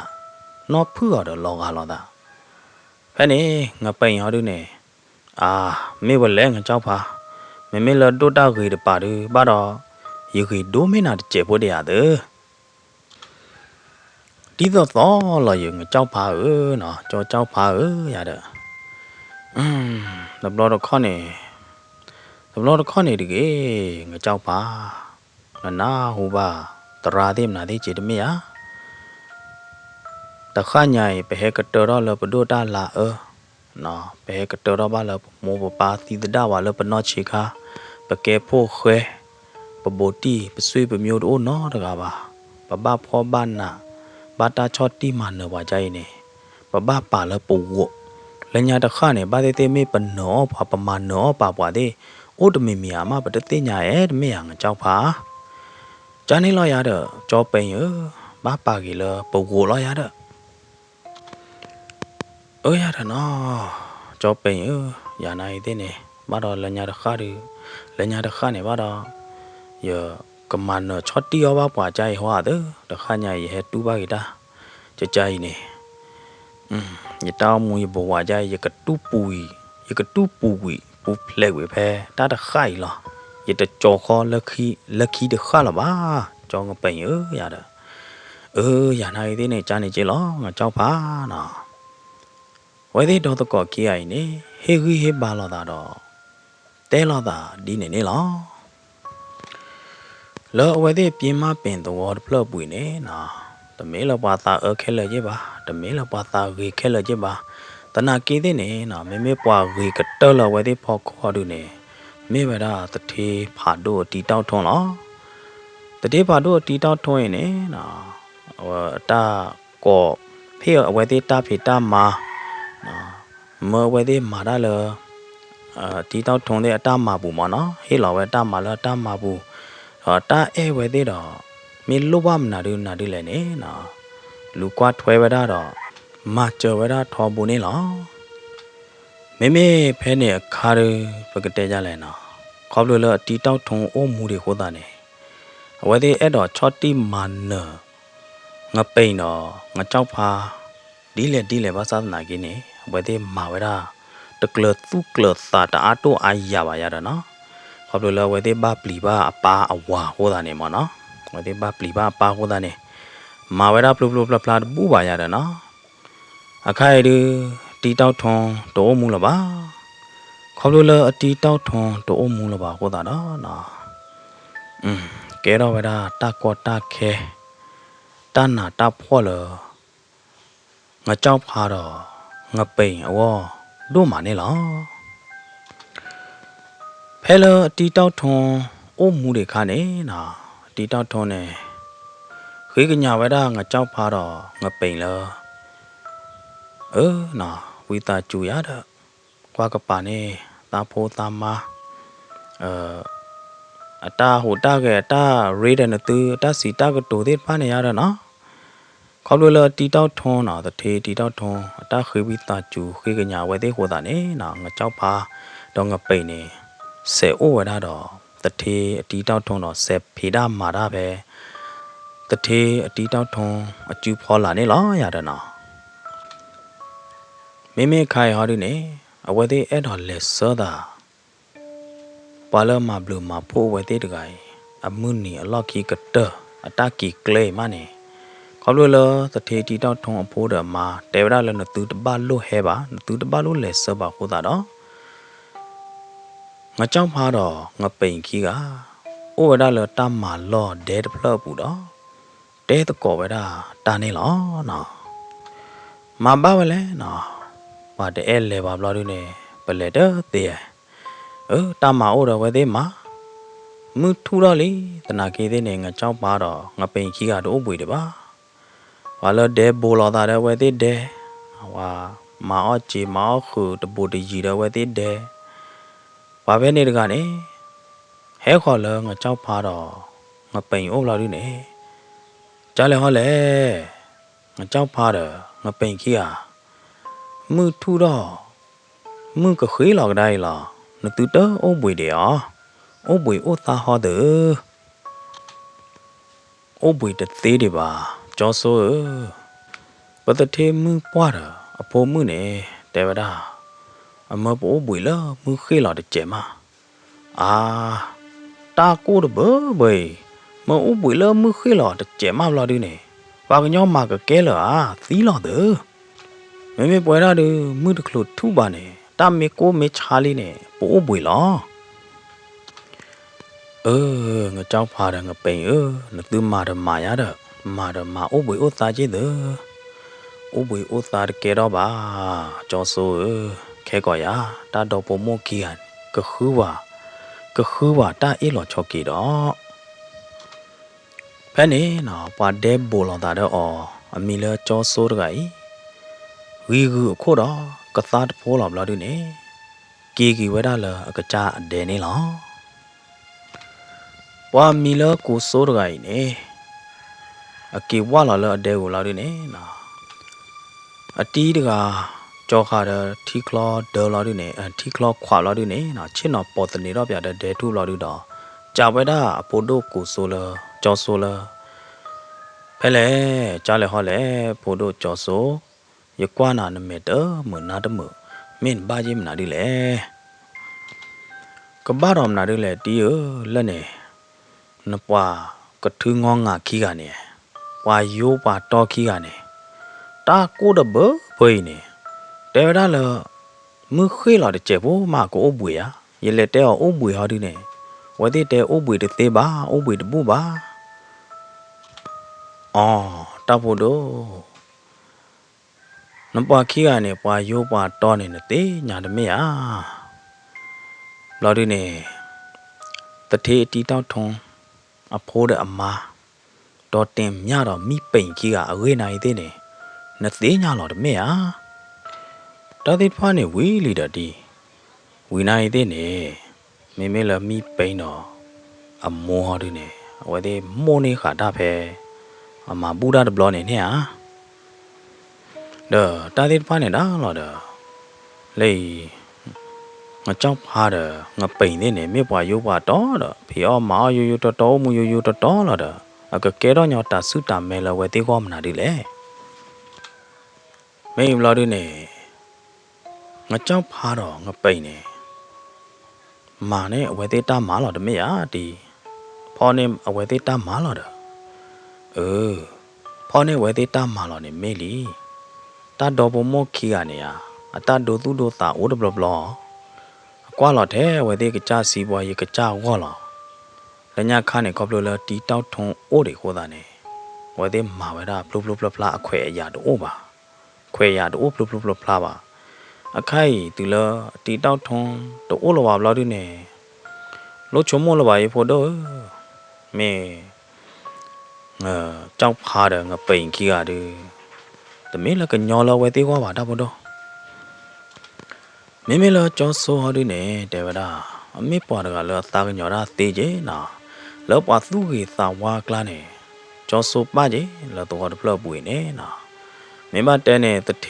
နောဖူဒလောကလောတာဖဲနေငါပိန်ဟောဒုနေမေဝလဲငါကြောက်ဖာ妹妹了多大个的把的把到，一个多没那的结果的呀的。đi到đó là những cháu phá ở nó cho cháu phá ở ya đó tập lo đó con này được cái người cháu phá là na hú ba tra thêm là thế chỉ được mấy á ta khai nhảy về hệ cái đó là bữa ta là nó về hệ cái đó ba là một ba thì đã vào là bữa nó chỉ cả bữa cái phố khoe bữa bố ti bữa suy bữa miêu đồ nó được à ba ba phò ban nà ba ta cho ti mà nở vào trái này ba bà là bù lần nhà ta khai này ba tê mấy bận nở ba mà nở ba đi ô đâm mì mà ba tê nhà ấy mấy hàng cháu phá cha này lo ya đó cho bây giờ ba cái là bù lo ya đó ya đó nó cho bây giờ nhà này thế này ba đó lần nhà ta khai đi lần nhà ta khai này ba đó giờ cầm màn nó cho ti ba quả trái hoa đó ta khai nhà gì hết tu ba cái ta trái này giờ tao mua bộ quả trái giờ cái tu bùi bù lệ với phe ta đã khai là giờ ta cho kho là khi được khai là ba cho người bệnh giờ đó giờ này thế này cha này chỉ lo mà cháu phá nè vậy thì đó tôi có kia ấy nè hết ba lo ta đó té lo ta đi này lo lỡ vậy thì biến mà biến tôi lỡ bùi nè tầm mấy là bà ta ở cái lời chứ bà tầm mấy là bà ta ghi cái lời chứ bà tao nói cái thế này mấy bà ghi cái tơ là vậy thì phò khó được nè mấy bà đã tự thi phá đồ tí tao thong nó tự thi phá đồ tí tao thong nè ta có phía vậy thì ta phải ta mà mơ vậy thì mà đã là tí tao thong thì ta mà bù mà nó hay là vậy ta mà là ta mà bù ta vậy thì đó mình lúc bám nà đưa lại nè lúc qua thuê về đó mà chờ về đó thò bù nè lo mấy phe nè khá được phải cái tê ra lại nó khó được là tí tao thong ôm mù để khô ta nè vậy thì ở đó cho tí mà nở ngập bể nó ngập cháu pha đi lại bao giờ này cái nè vậy thì mà về đó được lợt tu lợt sa ta át tu ai ya vậy đó nó khó được là vậy thì ba bì ba pa awa khô ta nè mà nó vậy thì ba bì ba pa khô ta nè mà vậy đó blu bú bà ya đó nó khai đi tí tao thong tổ mù là ba khó được là tí tao thong tổ mù là ba khô ta đó nó cái đó vậy đó ta qua ta khe ta nà ta phô là ngã cháu phá đó ngã bể đô mà nè lo phê là tí tao thong mù để khai nè tí tao thong nè khi cái nhà vậy đó ngã cháu phá đó ngã bể là vì ta chú ý đó qua cái bà này ta phô ta mà ta hồ ta cái ta rê đền từ ta xí ta cái tổ tiết phá này đó nó khó đôi là tí tao thon nó ta thế tí tao thon ta khi vì ta chú khi cái nhà vậy thế hồ ta này ngã cháu phá đó ngã bể này sẽ ô vậy đó ta thế tí tao thon nó sẽ phê đa mà đa về ta thế tí tao thon chú phá là này lo ya đó nó mấy khai họ đi nè vậy thì ở đó lệ sơ da bà lơ mà blue mà phô vậy thì được cái mun nè lo kỳ cật tơ ta kỳ clay mà nè khó luôn là ta thấy tí tao thong phô đó mà để ra là nó từ ba lô hè bà nó từ ba lô lệ sơ bà cô ta đó ngã trong pha đó ngã bệnh kia cả ô đó là ta mà lo để được lo bù đó để tôi có vậy đó ta này lo nó mà bao vậy nó và để em lấy vào lo đi nè bật lấy đó tiền ta mà ô đó vậy đấy mà mưa thu đó đi ta nói cái thế này ngã trong ba đó ngã bệnh kia cả đồ bụi đấy ba và là để bù lo ta đó vậy đấy để và mà ở chỉ mà ở khử đồ bụi gì đó vậy đấy để và bên này được cái này hết khó là ngã trong ba đó ngã bệnh ô lo đi nè trả lời họ lẽ ngã trong ba đó ngã bệnh kia mưa thu đó mưa có khí lọt đây là nó từ đó ô bụi đỏ ô bụi ô ta ho đỡ ô bụi đất tê đi bà cho số bà ta thêm mưa qua rồi phố mưa này để vào đó mà ô bụi là mưa khí lọt được chém ta cô được bớ bầy mà u bụi lơ mưa khi lọ được trẻ mau lọ đi nè và cái nhóm mà cái kế lọ tí lọ đỡ mấy bữa ra được mưa được lụt thu bà nè ta mấy cô mấy Charlie nè bố bụi lọ người cháu phà được ngập bể nó tư mà được mà nhá được mà u bụi u ta chứ đỡ u bụi u ta được kế đó bà cho số kế gọi ta đâu bố mua kia cái khứ bà ta ít lọ cho kỳ đó phép này nó bà đẹp bồ lòng ta đó mình là cho số được ấy ghi ghi khô đó cái ta phố làm là được nè kỳ với đó là cái cha để này nó bà mình là cố số được ấy nè kỳ quá là đều là được nè nó tí được cho khá là thi klo đỡ là được nè thi klo khóa là được nè nó chỉ nó bỏ từ này đó bây giờ để thu là được đó chào với đó bố đồ cố số là cho số là phải lẽ cha lại hỏi lẽ bố đồ cho số giờ qua nào nó mệt đỡ mượn nào đó mượn mình ba gì mình nào đi lẽ có ba đồng nào đi lẽ đi lên nè nó qua cái thứ ngon ngà khí gà nè qua vô qua to khí gà nè ta cố đập bớ bơi nè để đó là mưa khi là để chế bố mà có ô bụi vậy là để ô bụi họ đi nè vậy thì để ô bụi được tê ba ô bụi được bú ba ta bố đồ nó qua khí gà nè qua vô qua to nè tê nhà được mấy lo đi nè tật thế tí tao thong phố được mà đó tìm nhà đó mi bệnh khí gà ở bên này thế nè nó tê nhà lo được mấy đó thì pha nè quý lì đó đi quý này thế nè mấy là mi bệnh đó mua đi nè vậy thì mua nè khá đa phê mà bù đa được lo nè nè đó ta thì pha nè đó là đó lấy ngà chọc hà đó ngà bệnh thế nè mấy bà yêu bà đó đó thì mà yêu đó mua yêu đó là đó cái đó nhau ta sư ta mẹ là vậy thì gom nào đi lẽ mấy lo đi nè ngà chọc hà đó ngà bệnh nè mà nè vậy thì ta má là đó mấy thìพ่อเนี่ยเอาไว้ที่ตามหมาหรอเด้อพ่อเนี่ยไว้ที่ตามหมาหรอเนี่ยไม่ลีตาดอบมอขี้กันเนี่ยตาดูตุดูตาโอดบลบลอกว่าหรอแท้ไว้ที่กระจ้าสีบัวยี่กระจ้าว่าหรอแล้วเนี่ยข้าเนี่ยก็บลเลยตีเต้าทงโอเด็กหัวตาเนี่ยไว้ที่หมาไว้ได้ปลุบปลุบปลาแขวะยาดูโอบ่าแขวะยาดูโอปลุบปลุบปลาบ่าใครตีเลยตีเต้าทงตัวโอละว่าบลอด้วยเนี่ยรถชมโมละว่ายี่พอเด้อแม่เจ้าพาเด้งไปอิงขี้กาดูแต่ไม่ละกันยอละไว้ที่ว่าบาดาบ่ดอไม่ละจอโซฮอดูเนี่ยแต่ว่าดาไม่ปอดกะละตากันยอดาเตเจนะแล้วปาสุกีสาวากลาเนี่ยจอโซป้าเจแล้วตัวก็พลบุยเนี่ยนะไม่มาแต่เนี่ยตะเท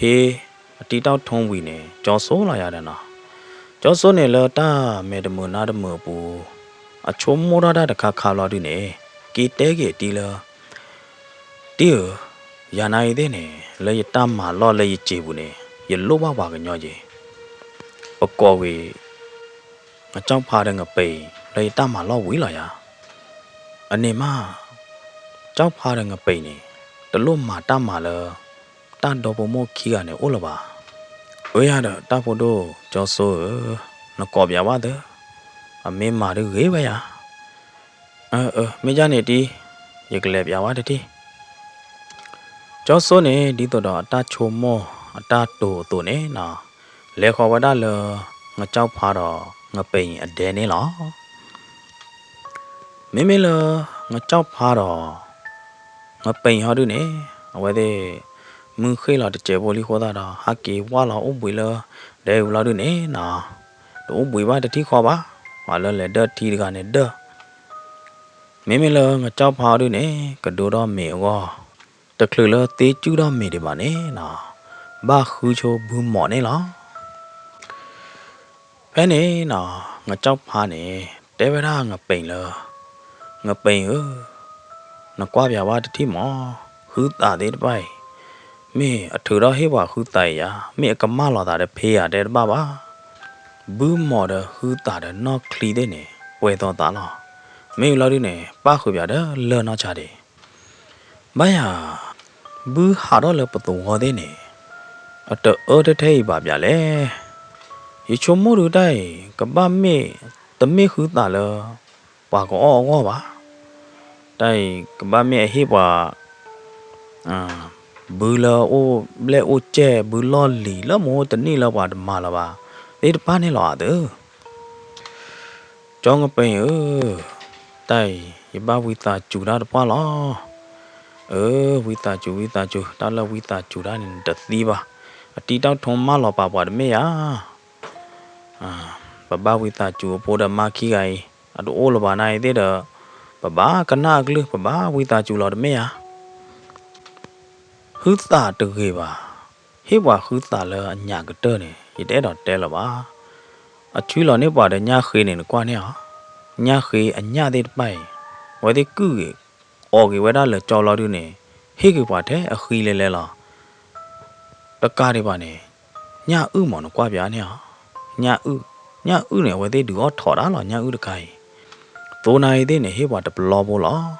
ตีเต้าทงวีเนี่ยจอโซละยาดานะจอโซเนี่ยละตาเมดมือนาดมือปูชมโมราดาตะคาลอดูเนี่ยกีเตเกตีละตียานายเดเนี่ยเลยตามมาล่อเลยจีบุเนี่ยอย่าลุบว่ากันย่อเจปกอวีเจ้าพาเดงไปเลยตามมาล่อวิล่ะยาอันนี้มาเจ้าพาเดงไปเนี่ยตะลุ่มมาตามมาเลยตาดอปโมขี้กันเนี่ยโอละบ่ายาเด้อตาโฟโดจอโซนกอบยาว่าเด้อไม่มาดูเกบยาไม่จานี่ดีอย่ากเล็บยาว่าดีจอโซเนี่ยดีตัวตาชมโมตาโตตัวเนี่ยนะเลขว่าได้เลยงาเจ้าพาดงาเป็นอเดนี่หรอไม่เลยงาเจ้าพาดงาเป็นเขาดูเนี่ยเอาไว้ดิมึงเคยเราจะเจ็บบ่ลิโคตาดฮักกี้ว่าเราอุ้มบุยเลยเดี๋ยวเราดูเนี่ยนะอุ้มบุยว่าจะที่คอบ้าว่าเลยเด้อทีกันเนี่ยเด้อไม่เลยงาเจ้าพาดูเนี่ยก็ดูดอเมฆว่าตะคลือเลยตีจูดอเมฆดีบ้าเนี่ยนะบ้าคือโชว์บุญหมอเนี่ยหรอแค่นี้นะงาเจ้าพาเนี่ยแต่เวลางาเป็นเลยงาเป็นนกว่าแบบว่าที่หมอคือตาเด็ดไปไม่ถือเราให้ว่าคือตายยาไม่ก็มาหลอดแต่เพียเด็ดบ้าบุญหมอเด้อคือตาเด้อนอกคลีได้เนี่ย ဝဲတော့တာလားမင်းလာရနေပါခုပြတယ်လောနာချတယ်ဘာယာဘူးဟာတော့လေပတူဟောတဲ့နေအတအော်တဲ့ထဲပါဗျာလေရေချုံမို့လို့တိုင်ကပမေတမေခူတာလောပါကောပါတိုင်ကပမေဟိပါဘူးလောအိုလက်အိုကျဲဘူးလောလီလမို့တနေ့လောက်ပါဓမ္မလာပါဒီတပါနေလောတဲ့ကျောင်းကပိန်တိုင်ရပါဝိတာကျူတာတပါလားဝိတာကျူတာလဝိတာကျူတာနေတသီးပါအတီတောက်ထုံမလောပါပွားတမေယာဘဝိတာကျူပေါ်ဒမခီဂိုင်အတူအိုလဘာနိုင်တဲ့ဘကနာကလဘဝိတာကျူလောတမေယာဟူတာတကေပါဟေဝဟူတာလအညာကတဲ့နေရတဲ့တော့တဲလပါအချွေလောနေပါတယ်ညာခေနေကွာနေဟာညာခေအညာတဲ့ပိုင်ဝဲတဲ့ကူအော်ကေဝဲတာလေကြော်လော်တူနေဟေကေပါတဲ့အခီလဲလဲလားတကားတွေပါနေညာဥမော်နကွာပြားနေဟာညာဥနေဝဲတဲ့ဒူအော်ထော်တာလားညာဥတခိုင်သိုးနိုင်တဲ့နေဟေပါတဘလောဘောလား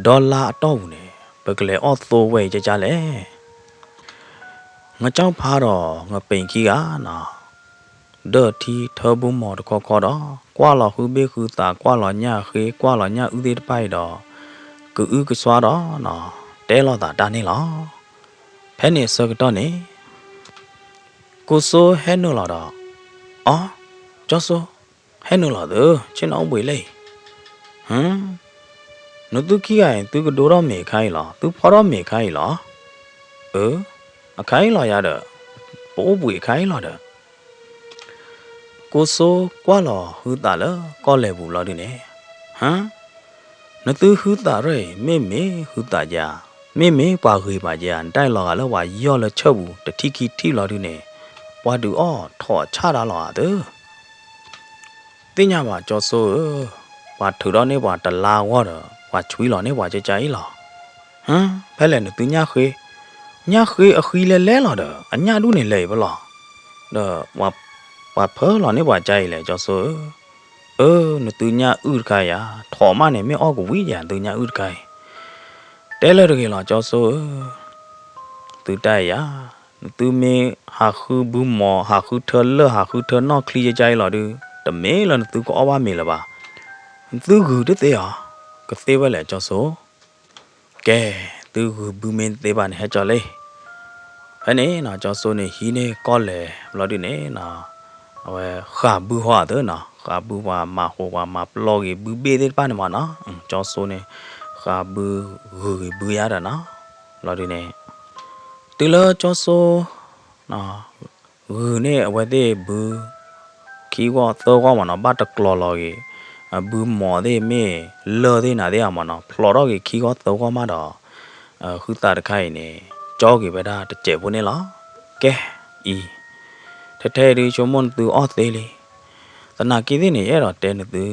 ဒေါ်လာအတော့ဘူးနေဘကလေအော်သိုးဝဲကြလဲငါကြောင့်ဖားတော့ငါပိန်ကြီးကနော်ဒေါ်တီထဘုံမော်တခေါ်တော့ကွာလော်ဟူဘေခူတာကွာလော်ညာခေကွာလော်ညာဥသေးတပိုက်တော့ကူကစွာတော့နော်တဲလော်တာနေလောဖဲနေစကတော့နေကိုဆိုဟဲနိုလာတော့အော်ကျော်ဆိုဟဲနိုလာတော့ချင်းအောင်ပွေလေနုတုခိကရင်သူကတိုးတော့မေခိုင်းလားသူဖော်တော့မေခိုင်းလားအခိုင်းလာရတော့ပိုးပွေခိုင်းလာတော့ကိုဆိုကွာလောဟူတာလကောလေဘူးလားဒီနေနသူဟူတာရဲမေဟူတာကြမေပါခေပါကြတိုင်လောကလောဝါရော့လချုပ်ဘူးတတိခိထိလောဒီနေပွားတူအော်ထော်ချတာလောတဲ့တင်ညာပါကြောဆိုဝါထူတော့နေပါတလာဝါတော့ဝါချွေးလောနေပါကြကြကြီးလောဖဲလဲနသူညာခေအခီလဲလောတော့အညာတူနေလဲဘလောတော့ဝါဖောလောနေပါကြကြီးလဲကြောဆိုနသူညာဥဒခါယာထော်မနေမေအော့ကိုဝိညာသူညာဥဒခိုင်တဲလဲတကယ်လောကြောဆိုသူတိုက်ယာသူမေဟာခုဘူးမောဟာခုထလဟာခုထနော့ခလီကြိုင်လောဒတမေလသူကိုအဝမေလပါသူကူတတဲ့ဟာကသေးပဲလေကြောဆိုကဲသူကူဘူးမင်းသေးပါနဲ့ကြောလေဖနေနော်ကြောဆိုနေဟီနေကောလေဘလော်ဒီနေနော်ဝဲခါဘူးဟွာတဲ့နော်ခါဘူးဝါမဟိုဝါမပလော့ကြီးဘူးပေးတဲ့ပါနေမနော်ကြောဆိုနေခါဘူးရတာနော်လော်ဒီနေတူလောကြောဆိုနော်ဘူးနေအဝဲတဲ့ဘူးခီဝါသောဝါမနော်ဘာတကလော်လော်ကြီးဘူးမော်တဲ့မေလော်တဲ့နာတဲ့အမနော်ဖလော်တော့ကြီးခီဝါသောဝါမတော့ခူတာတခိုင်နေကြောကြီးပဲဒါတကျဲဘူးနေလားကဲဤထဲရီချုံမွန်သူအော်သေးလေသနာကိတဲ့နေရတော့တဲနေသူ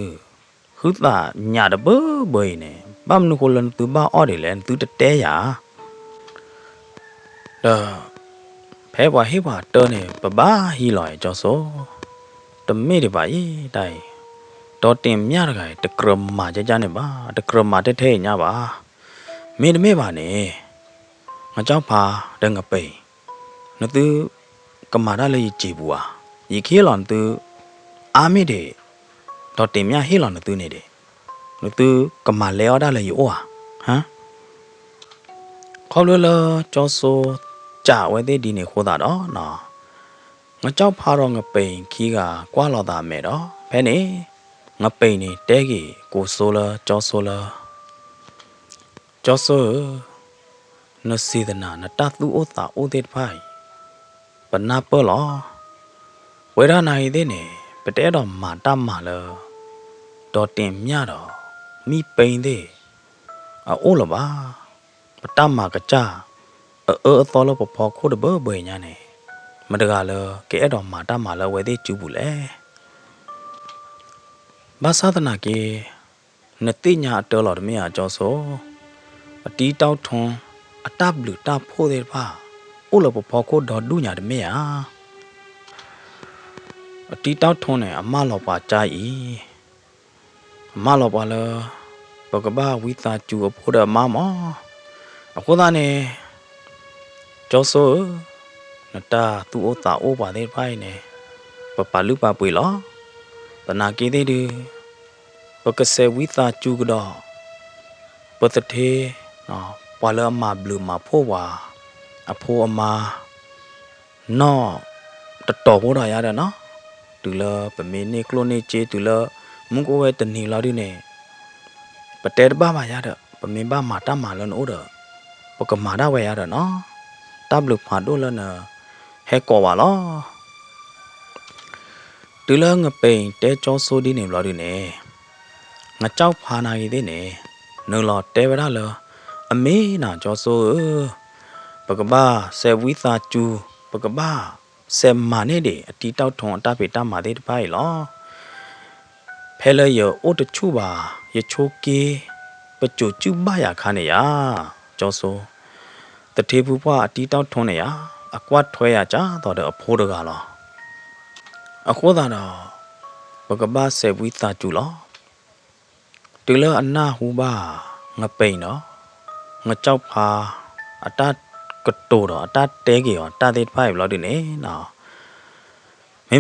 ခူတာညာတဘွေနေဘမ်နုကိုလန်သူဘာအော်တယ်လဲသူတတဲရဖဲဘွားဟိဘွားတောနေပပဟီလော်ကြောဆိုတမေတပါဤတိုင်တော်တင်မြရကတကရမကြနေပါတကရမတဲ့ထဲညပါမင်းတမေပါနေငါကြောက်ဖာတငပိန်နသူကမာရလေးကြည်ဘူးอ่ะยีခေလောင်သူအာမိတဲ့တော်တင်မြဟေလောင်နသူနေတယ်နသူကမာလဲအော်ဒါလေယောခေါလလကျော်ဆိုကြာဝဲတဲ့ဒီနေခိုးတာတော့နော်ငါကြောက်ဖာတော့ငပိန်ခီးကကွာလော်တာမဲ့တော့ဖဲနေငပိန်နေတဲကြီးကိုဆိုလာကျော်ဆိုလာကျော်ဆိုနစီဒနာနတသူဥတာဥဒေဖိုင်ပနာပလောဝေဒနိုင်တဲ့နေပတဲတော်မာတမလောတော်တင်မြတော့မိပိန်တဲ့အိုးလပါပတမကကြတော်လပဖော်ခိုးတဲ့ဘွေညာနေမတကလောကဲတော်မာတမလောဝဲတဲ့ကျူဘူးလေဘာသာသနာကေနတိညာတော်တော်မြတ်ကြောဆိုအတီးတောက်ထွန်းအတဘလူတာဖိုးတဲ့ပါအိုလပဖော်ခိုးတော်ဒူညာတမေယာအတီးတောက်ထွန်းနဲ့အမလောပါကြဤ มาหลบว่าเลยปกบ้าวิตาจูพูดมาหมอพูดตาเนี่ยเจ้าโซ่นัตตาตัวตาโอบาเดไปเนี่ยปะปาลุปาปุยหรอปนาเกเดดูปกเสวิตาจูกดอปตเทเนาะปาเลมาบลูมาพูว่าอพูมาเนาะตะต่อพูดอะไรเนาะดูเลยเป็นเมเนกโลเนเจดูเลยมุกเอาไว้ตันนี่เราดิเนี่ยปะเตดบ้ามายาเด้อปะเมบ้ามาตามาแล้วโนเด้อปกมาได้ไว้ยาเด้อเนาะตับลึกมาดูแล้วเนอะให้ก่อว่าล้อดูเลยเงเป็นเตจอโซดีเนี่ยเราดิเนี่ยงะเจ้าพานายีดิเนี่ยเนื้อหลอดเตไปได้เลยอเมน่ะจอโซปกบ้าเซวิตาจูปกบ้าเซมาเนี่ยเดอตีเต้าทองตาเปตามาได้ไปหรอเพลย์โอตชูบายโชเกปจูจูบ้ายาคาเนี่ยจอโซแต่เทพูว่าตีเต้าทองเนี่ยอากวาดถอยอาจ้าต่อเดอพูดกันหรออโคตาเนาะปกบ้าเซวิตาจูหรอดูเลยอันน่าหูบ้างะเป็นเนาะงะเจ้าพาอัตากระโดดอัตาเตะกี่อัตาเตะไปเราดิเนี่ยเนาะ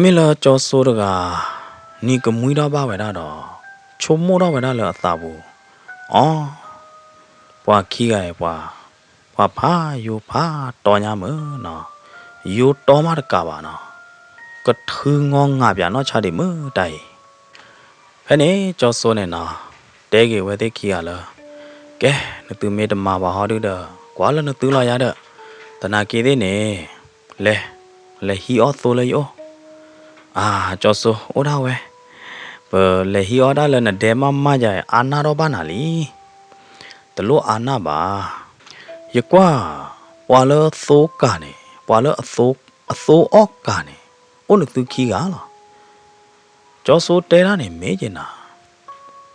ไม่เลยจอโซดกานี่ก็มุ้ยดาบ้าไว้ได้ดอชมโมดาไว้ได้เลยอัตาบูอ๋อปว่าขี้ไงปว่าพาอยู่พาตอญามือเนาะอยู่ตอมาตะกาบาเนาะก็ถึงงองงาบยาเนาะชาดิมือได้เพนี่จอโซเนี่ยเนาะเตะกี่ไว้เตะขี้อะเลยแกนึกตื่นเมตมาบ่ฮอดูเด้อกว่าแล้วนึกตื่นรอยาเด้อตนาเกเดเนี่ยเลฮีออโซเลยโอจอโซโอดาเวเปเลฮีออดาเลยนะเดมามาใจอานาโรบานาลีตโลอานาบายกว่าปวาเลโซกาเนี่ยปวาเลอโซออกกาเนี่ยโอนึกตื่นขี้กาล่ะจอโซเตระเนี่ยเมจินา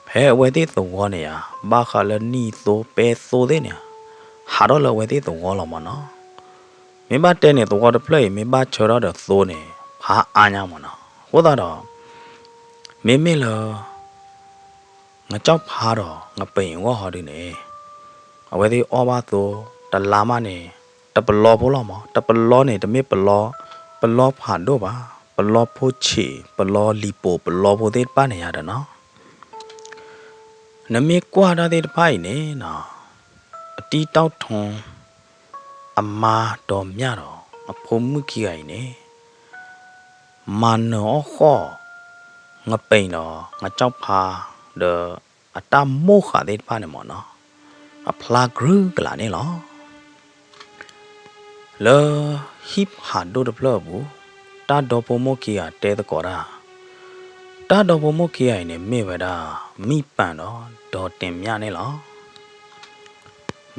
แพ้เวทีตัวเนี่ยบาคาเลนีโซเปโซเดเนี่ยหาดอลเวทีตัวละมันเนาะไม่บ้าเตเนี่ยตัวเดเพลย์ไม่บ้าเชอร์เดโซเนี่ยพาอาญามันเนาะหัวตาดอไม่เลยงะเจ้าพาดองะเป็นว่าหอดีเนี่ยเอาไว้ที่ออบาโตตะลามาเนี่ยตะปลอพวกเรามั้งตะปลอเนี่ยตะไม่ปลอผ่านด้วยป่ะปลอโพชีปลอลีโปปลอโพเดป้าเนี่ยยาเด้อเนาะนเมกว่าได้ไปเนี่ยนะตีเต้าทองอามาดอมยาดอผมมือขี้ไอเนี่ยมันเนาะข้องะเป็นเนาะงะเจ้าพาเดออัตาโมขาได้ไปเนี่ยมั้งเนาะพลากรึกล่ะเนี่ยหรอเลอฮิปหาดูดเพลบูตาดอปโมขี้อะเตตะกอราตาดอปโมขี้ไอเนี่ยไม่เวดามีปันเนาะดอเต็มยาเนี่ยหรอ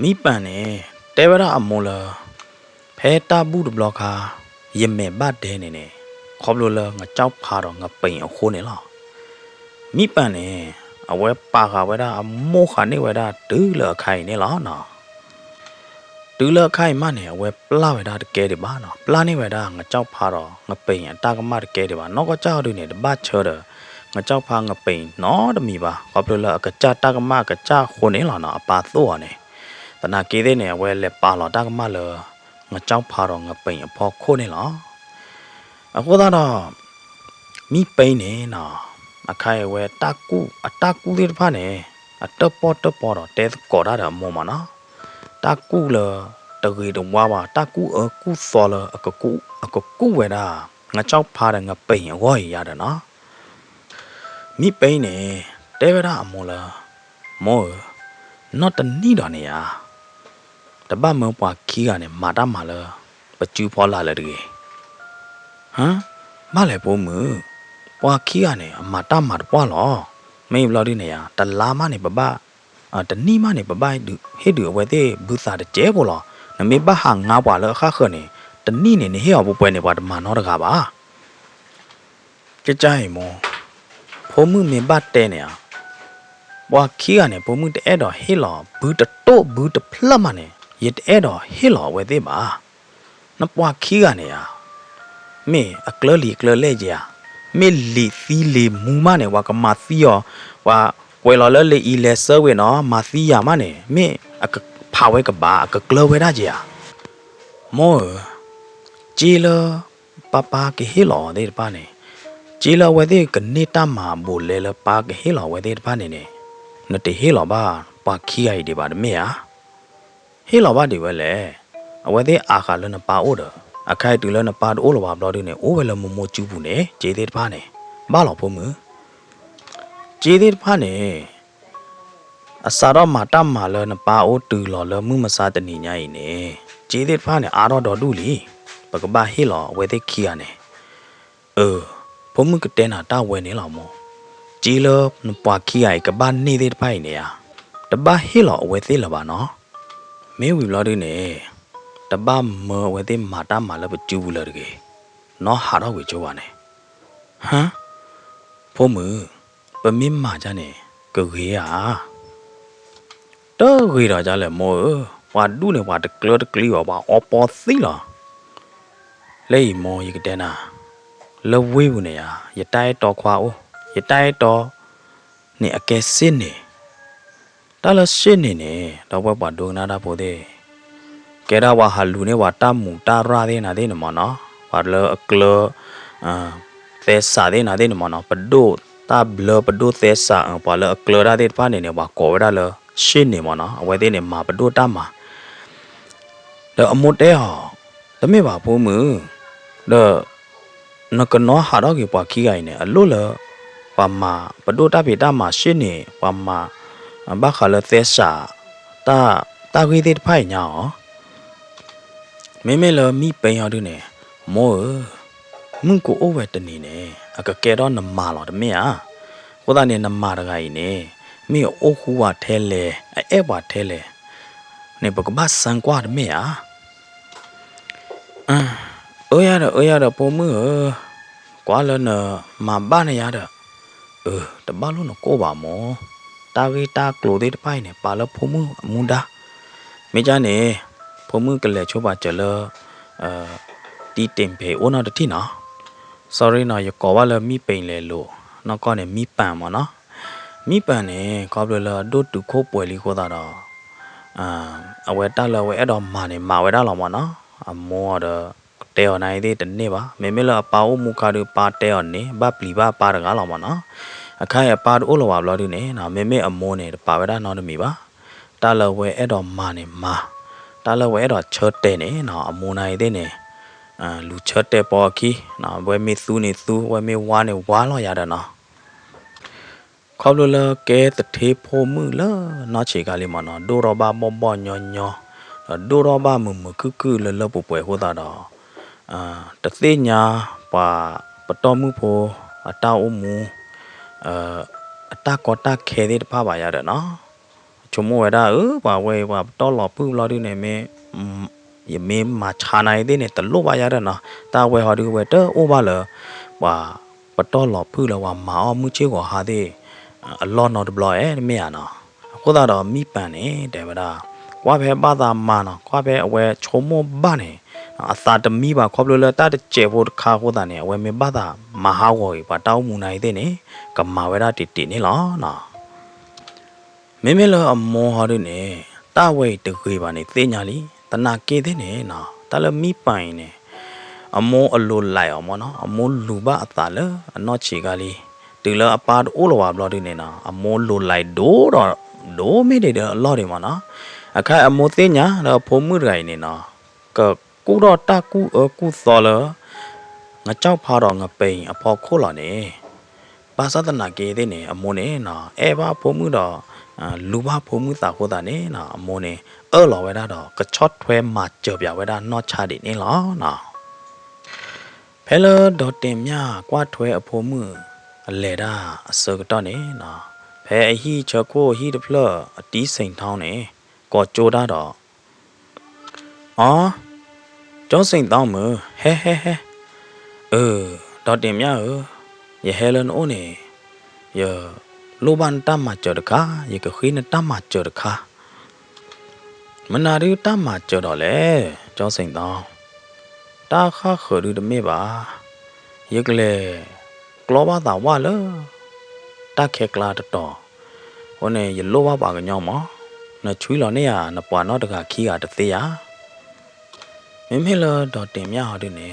มีปันเนี่ยเตวดาอมลเพตาบูดบล็อกคาเยเมบาเดเนี่ยขอบลูเลยงะเจ้าพาดองะเป็นเอาโคเนี่ยหรอมีปันเนี่ยเอาไว้ปากเอาไว้ได้โมขานี่ไว้ได้ตื้อเลอไข่เนี่ยหรอเนาะตื้อเลอไข่มาเนี่ยเอาไว้ปลาไว้ได้เกดิบ้าเนาะปลานี่ไว้ได้งะเจ้าพาดองะเป็นตากมาเกดิบ้านอกก็เจ้าดูเนี่ยบ้าเชอเดงะเจ้าพางะเป็นเนาะดมีบ้าขอบลูเลยกะจ้าตากมากะจ้าคนเนี่ยหรอเนาะปาตัวเนี่ยตนาเกดิเนี่ยเอาไว้เลปาหรอตากมาเลยงะเจ้าพาดองะเป็นพอโคเนี่ยหรอအခုတော့မိပိန်နေနော်အခိုင်ဝဲတကူလေးတစ်ဖက်နေအတပေါ်တော့တဲကော်ရတာမောမနော်တကူလတကြီးတော့ဝါပါတကူကူစောလအကူဝဲတာငါချောက်ဖားတယ်ငါပိန်ဝေါ်ရတယ်နော်မိပိန်နေတဲဝဲတာအမောလားမောနော်တနီးတော်နေရတပတ်မပွားခီးကနေမာတာမာလားပကျူဖောလာလေတကြီးဟမ်မလဲပိုးမပွားခီးကနေအမတာမာပွားလောမေးဘလို့ဒီနေရတလာမနေပပတနီးမနေပပိုက်ဟဲ့ဒီအဝဲသေးဘူးစားတဲ့ကျဲပေါ်လောနမေဘဟာငါပွားလောခါခနေတနီးနေဟဲ့အဘပွဲနေပွားတမနောတကားပါကြကြရင်မောဖုံမှုမေဘတဲနေရပွားခီးကနေဖုံမှုတဲ့တော့ဟဲ့လောဘူးတတော့ဘူးတဖလတ်မနေရတဲ့တော့ဟဲ့လောဝဲသေးပါနပွားခီးကနေရမေအကလလီကလလေကြာမေလီသီလီမူမနဲ့ဝါကမာသီယောဝါ ပွေလော်လဲလေအီလဲဆဝေနော်မာသီယာမနဲ့မင်းအကဖာဝဲကဘာအကကလဝဲတာကြီးမောဂျီလပပကဟီလော်တဲ့ပါနဲ့ဂျီလဝဲတဲ့ကနေတမှာဘူလဲလပါကဟီလော်ဝဲတဲ့ပါနဲ့နတေဟီလော်ပါပါခီအိုက်ဒီပါမေယာဟီလော်ပါဒီဝဲလဲအဝဲတဲ့အာခါလနပါအိုဒအခိုက်တူလနပါအိုလောပါဘလော်ဒီနဲ့အိုဝဲလမမကျူးဘူးနဲ့ဂျေတဲ့ပါနဲ့ဘာလော်ဖို့မဂျေတဲ့ပါနဲ့အစာတော့မာတမာလနပါအိုတူလော်လမှုမစားတနေညာရင်နေဂျေတဲ့ပါနဲ့အာတော့တော်တူလီပကဘာဟီလော်ဝဲတဲ့ခီရနဲ့ဘုံမကတဲ့နာတဝဲနေလော်မောဂျီလနပွားခီအိုက်ကဘာနေတဲ့ဖိုင်နေရတဘာဟီလော်ဝဲသေးလပါနော်မေဝီလော်ဒီနေတဘာမောဝဲသေးမာတမာလပကျူဘူးလတကေနော်ဟာတော့ဝေချိုးပါနဲ့ဟမ်ဘုံမပမင်းမာကြနဲ့ကခေးရတော့ခေးတော့ကြလဲမောဝါဒူးနေဝါတကလတကလီပါအော်ပေါ်သီလာလေမောရကတဲ့နာလဝေးဘူးနေရတိုင်တော်ခွာအိုရတိုင်တော်နေအကဲစင်းနေတလရှင်းနေတော့ဘွားဒုံနာတာပိုတဲ့ကဲရဝါဟာလူနေဝါတမူတာရာတဲ့နာတဲ့နမနော်ဝါလအကလသဲစာတဲ့နာတဲ့နမနော်ပဒိုတာဘလပဒိုသဲစာပါလအကလရာတဲ့ဖာနေနေဝါကောရလရှင်းနေမနော်အဝဲတဲ့နေမှာပဒိုတာမှာတော့အမတဲဟာတမေပါဖို့မှုတော့နကနောဟာတော့ကေပွားခီးအိုင်နေအလို့လပမာပဒိုတာပေတာမှာရှင်းနေပမာဘာခါလသဲစာတာခွေတဲ့ဖိုင်ညာမေလမိပိန်ရဒုနေမောမုန်ကိုအိုဝဲတနေနေအကကဲတော့နမာလောတမေကိုသားနေနမာတကိုင်နေမိအိုခူဝထဲလေအဲ့ဘွားထဲလေနေဘကဘဆန်ကွာတမေအိုရတော့ပုံမကွာလနမဘာနေရတော့တဘာလို့နကိုပါမောတာဝေတာကလိုတဲ့ဖိုင်နေပါလဖုံမှုအမွန်တာမေကြနေဖုံမှုကလေးချိုးပါကြလတီတင်ပေအိုနာတတိနော် sorry နော်ရကောဝါလမိပိန်လေလို့နော်ကောနေမိပန်မနော်မိပန်နေကောဘလဒုတ်တူခိုးပွဲလီခိုးတာတော့အဝဲတက်လဝဲအဲ့တော့မာနေမာဝဲတာလောမနော်အမောတော့တဲော်နိုင်သေးတနေ့ပါမေလအပါအုံမူခါတို့ပါတဲော်နေဘပလီပါပါတကားလောမနော်အခိုင်အပါတို့အိုလောပါဘလော်ဒီနေနော်မေအမောနေပါဝဲတာနော်တမီပါတလဝဲအဲ့တော့မာနေမာတလဝဲတော့ချော့တဲနေနော်အမောနိုင်သေးနေလူချော့တဲပေါ်ခီနော်ဝဲမေသူနေသူဝဲမေဝါနေဝါလောရတဲ့နော်ခေါပလလကဲတထေဖိုမှုလနော်ချေကလေးမနော်ဒိုရောဘာဘောညောညောဒိုရောဘာမကုလလပပွဲဟောတာတော့တသိညာပါပတော်မှုဖို့အတောက်အမှုအတကောတခဲတဲ့ဖပါရတဲ့နော်ချုံမဝဲတာပါဝဲပါတော်လောပူလော်ဒီနေမေယမေမာချာနိုင်တဲ့နဲ့တလို့ပါရတဲ့နော်တာဝဲဟောဒီဝဲတော့အိုပါလပါပတော်လောပူလောဝမာအမှုချေကိုဟာတဲ့အလောနော်တဘလော့အဲမေရနော်ခုသာတော့မိပန်နေတဲ့ဗဒါကွာဖဲပါသာမာနော်ကွာဖဲအဝဲချုံမဘာနေအသာတမီပါခေါပလိုလတာတကျေဖို့ခါဟိုတာနေအဝဲမေဘာသာမဟာဝေပါတောင်းမူနိုင်တဲ့နေကမာဝဲတာတီနေလောနော်မေလအမောဟာတဲ့နေတာဝဲတခွေပါနေသိညာလီတနာကေတဲ့နေနော်တလမိပိုင်နေအမောအလိုလိုက်အောင်မနော်အမောလူပါအသာလအနော့ချေကလေးတူလအပါအိုလောပါဘလော့ဒီနေနော်အမောလိုလိုက်ဒိုးတော့ဒိုးမိတဲ့အလော့တွေမနော်အခါအမောသိညာတော့ဖုံမှုရိုင်နေနော်ကကူတော့တကူကူသောလငါကြောက်ဖာတော့ငါပိန်အဖော်ခိုးလာနေဘာသာတနာကေတဲ့နေအမောနေနော်အဲဘာဖုံမှုတော့လူဘာဖုံမှုတာခိုးတာနေနော်အမောနေလောဝဲတာတော့ကချော့ထွဲမှာကြော်ပြဝဲတာနော့ချတယ်နေလောနော်ဖဲလဒေါ်တင်မြကွာထွဲအဖိုးမှုအလေတာအစကတော့နေနော်ဖဲအဟိချခိုဟိတဖလအတီးစိန်ထောင်းနေကောကြိုးတာတော့ကျောင်းစိန်တောင်းမဟဲဒေါ်တင်မြရဟဲလန်အိုနေရလိုဘန်တမကြော်တခါရကခိနတမကြော်တခါမနာရီတမကြော်တော့လေကျောင်းစိန်တောင်းတာခါခရူတမေပါရကလေကလောဘာသာဝါလတာခေကလာတော့ ဘောနေရလောပါကညောင်းမနချွေးလောနေရနပွားတော့တကခီးကတသေးရမင်းမေလတော့တင်မြဟာတဲ့နေ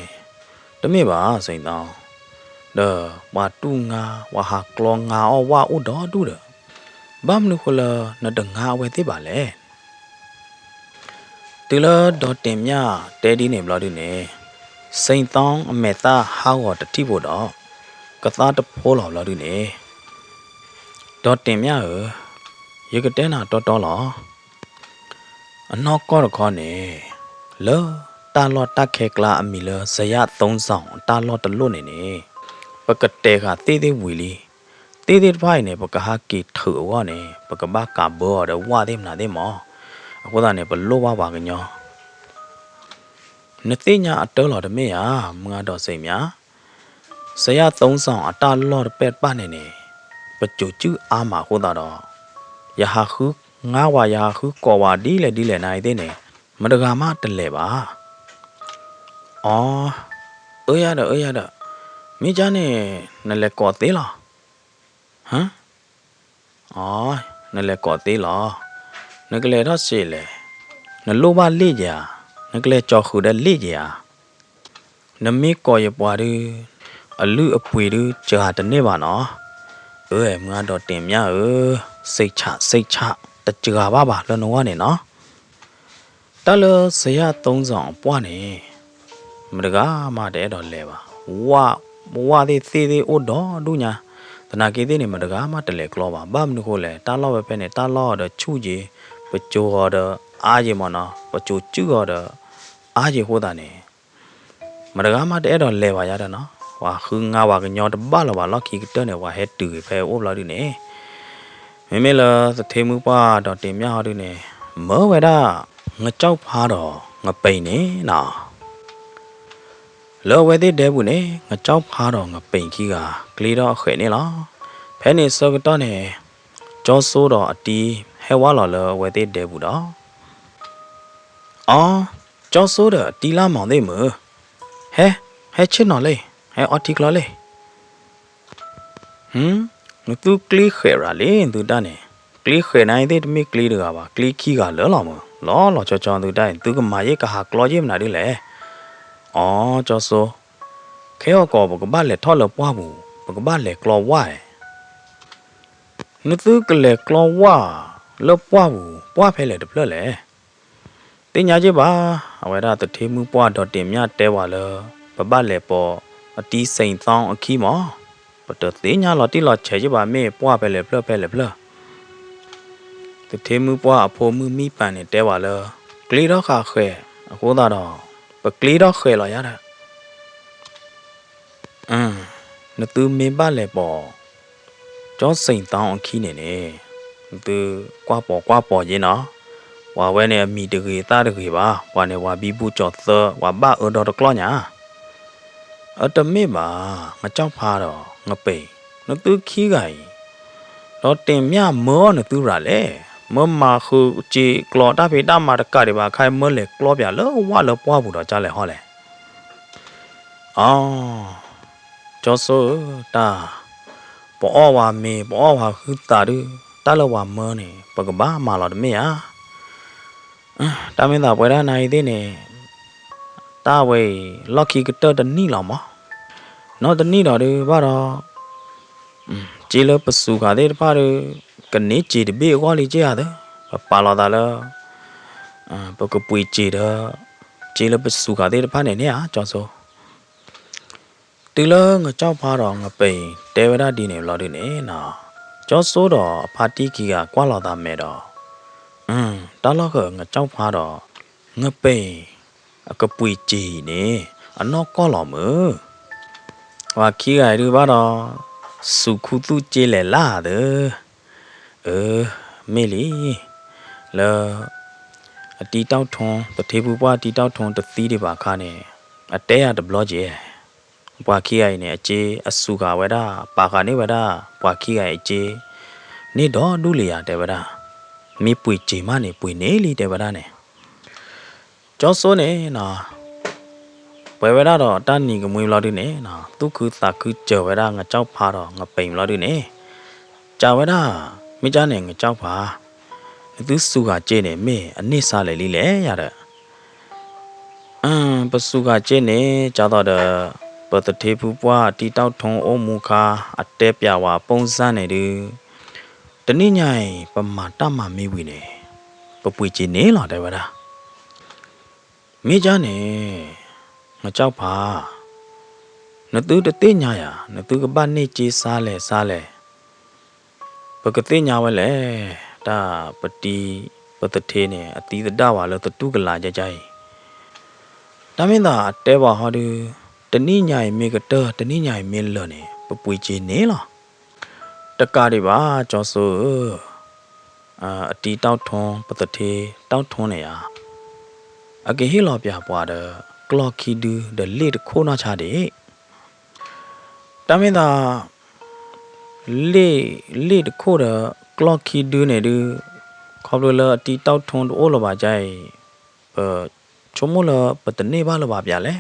တမေပါစိန်တောင်းဒါဝါတူငါဝါဟာကလောငါအောဝါဥတော်တူတယ်ဘာမနုခလနတငါဝဲသေးပါလေတူလတော့တင်မြတဲဒီနေမလို့တဲ့နေစိန်တောင်းအမေသားဟောက်တတိဖို့တော့ကသားတဖိုးလော်လို့တဲ့နေတော့တင်မြရေကတဲနာတော်လောအနောက်ကောခေါနေလောတာလောတက်ခဲကလာအမီလဇယ3ဆောင်တာလောတလွတ်နေနေပကတဲခတေးသေးဝီလီတေးသေးဖိုင်နေပကဟာကီထူဝနေပကဘာကဘောရဝါသေးမနာသေးမောအခုသားနေဘလောပါကညောနသိညာအတောလော်တမေယာမငါတော်စိတ်များဇယ3ဆောင်အတာလောပက်ပနေနေပကြူကျူအာမဟောတာတော့ယဟာခုငါဝါယာခုကောဝါဒီလေနိုင်သေးနေမတကာမတလဲပါအော်အေးရတော့မိကြနဲ့နလဲကော်သေးလားဟမ်အော်နလဲကော်သေးလားနကလေတော့ရှေ့လေနလိုပါလေ့ကြနကလေကြော်ခုတဲ့လေ့ကြနမေကော်ရပွားရအလူအပွေရကြာတနေ့ပါနော်မငါတော့တင်မြစိတ်ချတကြပါလောနောကနေနော်တလဇယ3ဆောင်ပွားနေမတကားမတဲ့တော့လဲပါဝါသေးသေးအိုတော့ဒုညာတနာကေသေးနေမတကားမတလဲကလောပါဘာမနုခိုလဲတာလောပဲနဲ့တာလောတော့ချူကြီးပကြိုတော့အားကြီးမနော်ပကြိုကျူတော့အားကြီးဟိုးတာနေမတကားမတဲ့တော့လဲပါရတော့နော်ဝါခုငါဝါကညောတပါလောပါလော်ခီကတော့နေဝါဟဲတူဖဲအိုးလာဒီနေမမေလာသထေမှုပါတော့တင်မြဟာဒီနေမောဝဲတာငကြောက်ဖားတော့ငပိန်နေနော်လောဝဲတဲ့တဲဘူးနေငကြောက်ဖားတော့ငပိန်ကြီးကကလေးတော့ခွေနေလားဖဲနေစောကတော့နေကြောဆိုးတော့အတီးဟဲဝါလော်လောဝဲတဲ့တဲဘူးတော့အော်ကြောဆိုးတော့တီလာမောင်သေးမဟဲချစ်နော်လေဟဲအော်တီကလောလေငါသူကလီခဲရလေသူတန်းနေကလီခဲနိုင်တဲ့မိကလီတကပါကလီခီကလောလောချောသူတိုင်းသူကမာရဲ့ကဟာကလောကြီးမနာဒီလေအော်ကျော်ဆိုခဲကောဘကဘာလေထော်လပွားဘူးဘကဘာလေကလောဝိုင်နသူကလေကလောဝါလောပွားဘူးပွားဖဲလေတပလလေတင်ညာကြီးပါအဝဲရတထေမှုပွားတော့တင်မြတဲပါလောဘဘလေပေါ်အတီးစိန်သောင်းအခီးမောပတသိညာလော်တိလော်ချေကြီးပါမေပွားဖဲလေပလတထေမှုပွားအဖိုးမှုမိပန်နေတဲပါလောကလေးတော့ခါခဲအခုသာတော့ပကလေးတော့ခဲလော်ရတာနသူမေပါလေပေါ်ကျောစိန်တောင်းအခီးနေနေသူကွာပေါ်ရင်နော်ဝါဝဲနေအမိတကေတာတကေပါဝါနေဝါဘီဘူးကျော်သဝါဘအော်တော်တကလောညာအတမေပါငကြောက်ဖားတော့ငပိန်နသူခီးကိုင်တော့တင်မြမောနသူရလေမမခုကြည်ကလောတာဖေတာမာတကတွေပါခိုင်မလေကလောပြလောဝါလောပွားဘူးတော့ကြားလေဟောလေအော်ကျော်ဆိုတာပေါ်ဝါမေပေါ်ဝါခုတာရတာလဝါမောနေပကဘာမာလောတမေယာတာမင်းသားပွဲရနိုင်သေးနေတာဝေလော်ခီကတော့တနီလောင်မနော်တနီတော်တွေဘာတော့ကျေလပစုကတဲ့ပါရကနေကြည်တဘေကွာလေးကြရတယ်ပါလာတာလားပကပွေကြည်တော့ကျေလပစုကတဲ့ပါနေနေอ่ะကြောဆိုတီလငကြောက်ဖားတော့ငပိန်တေဝရဒီနေလော်ဒီနေနော်ကြောဆိုတော့ဖာတီကီကကွာလာတာမဲတော့တာလောကငကြောက်ဖားတော့ငပိန်အကပွေကြည်နေအနော့ကောလော်မဝါခီကရပါတော့စုခုသူကျေလေလာတဲ့မေလီလာအတီတောက်ထွန်တထေဘူးပွားတီတောက်ထွန်တသီးတွေပါခါနေအတဲရတဘလော့ကျေပွားခီရိုင်နေအကျေအစုကဝဲတာပါခါနေဝဲတာပွားခီရိုင်အကျေနေတော့ဒူလီယာတဲ့ဝဲတာမိပွေကျေမနေပွေနေလီတဲ့ဝဲတာနေကျော်စိုးနေနော်ဝဲဝဲတော့တန်းနီကမွေးလို့ဒီနေနော်သူခုသာခုကြော်ဝဲတာငါကြောက်ဖားတော့ငါပိန်လို့ဒီနေကြာဝဲတာင မိကြနဲ့ငကြောက်ပါသူစုကကျင်းနေမေအနစ်စားလေလိလေရတဲ့ပစုကကျင်းနေကြတော့တဲ့ပတတိဖူပွားတီတောက်ထုံအုံမူခါအတဲပြဝါပုံစံနေတယ်တနည်းညိုင်ပမာတမမေးဝီနေပပွေချီနေလာတယ်ဗလားမိကြနဲ့ငကြောက်ပါနသူတသိညာယာနသူကပတ်နေကြီးစားလဲပကတိညာဝဲလေဒါပတိပတသေးနဲ့အတိတဝါလို့တူကလာကြဒါမင်းသာတဲပါဟောဒီတနိညာယမေကတတနိညာယမင်းလောနေပပွေချီနေလားတကားတွေပါကျော်ဆိုအတီတောက်ထွန်းပတသေးတောက်ထွန်းနေရအကေဟီလောပြပွားတဲ့ကလော်ခီဒူဒလေတခိုးနာချတဲ့တမင်းသာလေတခိုးတဲ့ကလော်ခီဒူနေဒူခေါ်လို့လအတီတောက်ထွန်းအိုးလောပါကြိုင်ချုံမလပတနေပါလပါပြလဲ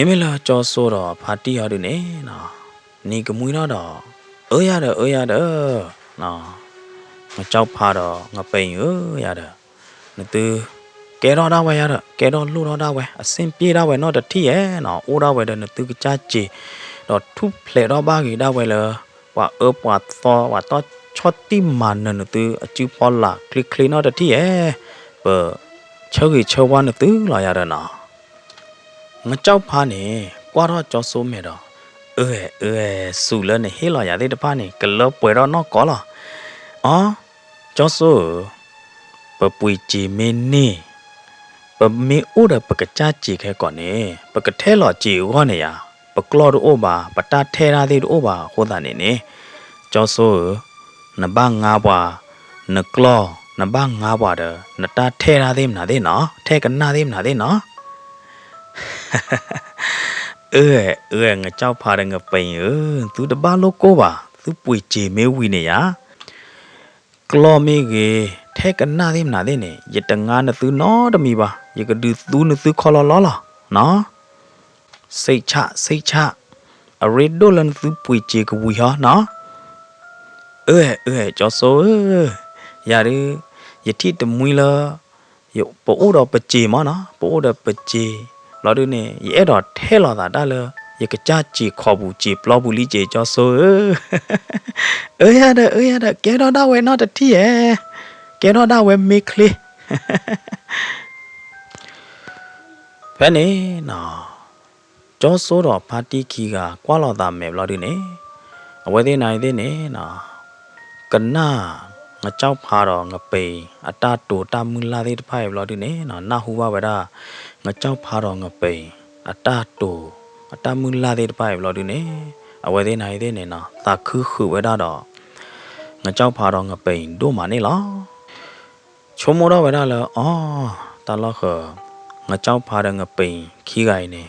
မေလာကြောဆိုတော့ဖာတီရနေနော်နေကမွေးတော့အေးရတယ်နော်ငါကြောက်ဖာတော့ငါပိန်ရတယ်နသူကဲတော့ဝဲရတော့ကဲတော့လှတော့ဝဲအစင်ပြေတော့ဝဲနော်တတိရဲ့နော်အိုးတော့ဝဲတော့နသူကကြကြည့်တော့ထုဖလေတော့ဘာကြီးတော့ဝဲလဝါပွားသောဝါတော့ချော့တိမန်နသူအကျူပေါ်လာကလစ်နော်တတိရဲ့ပချောကြီးချောဝါနသူလာရတော့နော်ငါကြောက်ဖာနေကွာတော့ကြောဆိုးမဲ့တော့ဆူလနဲ့ဟေးလာရတဲ့တဖာနေကလောပွဲတော့နော်ကောလားကြောဆိုးပပွေချီမင်းနေပမေအိုးရပကကြချီခဲကောနေပကထဲလောချီဟောနေရပကလောအိုဘာပတာထဲရာတဲ့အိုဘာဟောတာနေကြောဆိုးနဘငါဘွာနကလောနဘငါဘွာတဲ့နတာထဲရာတဲ့မနာတဲ့နော်ထဲကနာတဲ့မနာတဲ့နော်ငါကြောက်ဖားတဲ့ငါပိန်သူတပါလို့ကိုပါသူပွေချေမဲဝီနေရကလောမေကြီးထဲကနာသေးမနာသေးနဲ့ရတငါနသူနော်တမီပါရကဒူသူနသူခေါ်လောနော်စိတ်ချအရီဒိုလန်သူပွေချေကဝီဟာနော်ကျော်ဆိုရရတိတမွေလာယပိုးတော့ပချေမနော်ပိုးတော့ပချေလော်ဒူနေရဲတော့ထဲလော်တာတာလေရကကြကြည့်ခေါ်ဘူးကြည့်ပလောဘူးလီကြည့်ကျော်ဆိုရတယ်ကဲတော့ဝဲနော်တတိရဲ့ကဲတော့ဝဲမေကလေးဖဲနေနော်ကျော်ဆိုတော့ပါတီခီကကွာလော်တာမဲလော်ဒူနေအဝဲသေးနိုင်သေးနေနော်ကနာငါကြောက်ဖားတော့ငပိအတတူတမူလာသေးတဖိုင်လော်ဒူနေနော်နာဟူပါဝဲတာငါကြောက်ဖားတော့ငပိအတတူအတမူလာတဲ့ပိုင်ဘလို့ဒီနေအဝဲသေးနိုင်သေးနေနော်သာခုဝဲတော့ငါကြောက်ဖာတော့ငပိန်တို့မနေလားချုံမတော့ဝဲတော့လေတာလောက်ခငါကြောက်ဖာတဲ့ငပိန်ခီးကိုင်းနေ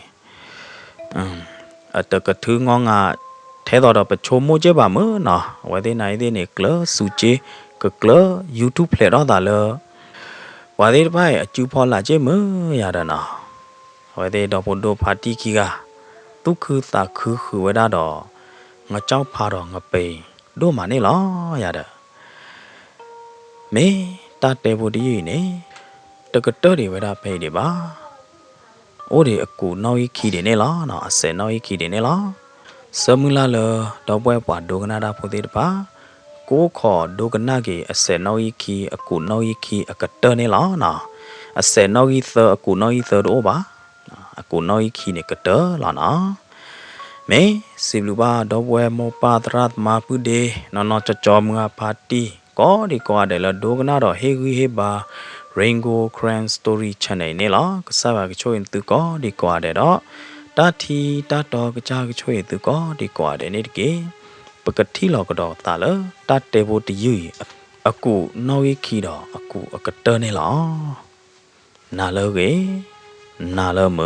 အတကထူးငေါငါထဲတော့ပချုံမိုးကြပါမနော်ဝဲသေးနိုင်သေးနေကလစူချေကလ YouTube ဖလက်တော့တာလေဝါသေးပိုင်အကျူဖော်လာချေမရတာနော်ဝဲသေးတော့ဘုဒ္ဓဖာတီခီကတုခတာခဝဲတော့ငါကြောက်ဖာတော့ငါပိန်တို့မနေလားရတဲ့မေတတဲဖို့ဒီနေတကတော်တွေဝဲတာဖိနေပါအိုးဒီအကူနောက်ကြီးခီနေလားနော်အစဲနောက်ကြီးခီနေလားစမူလာလတော့ပွဲပွားဒိုကနာတာဖို့သေးတပါကိုခေါ်ဒိုကနာကြီးအစဲနောက်ကြီးခီအကူနောက်ကြီးခီအကတော်နေလားနော်အစဲနောက်ကြီးသအကူနောက်ကြီးသတို့ပါအကူနော်ခီနေကတလာနော်မေစီဘလူပါတော့ဝဲမောပါတရတ်မာပုဒေနော်ကြောမငါပါတီကောဒီကွာတယ်လဒိုကနာတော့ဟေဂီဟေပါ Rainbow Cran Story Channel နေလားကစားပါကချိုရင်သူကောဒီကွာတယ်တော့တာတီတာတော့ကကြကချိုရင်သူကောဒီကွာတယ်နေတကေပကတိလောကတော့တာလတတဲဖို့တယူအကူနော်ခီတော့အကူအကတနေလားနာလောကေနာလမ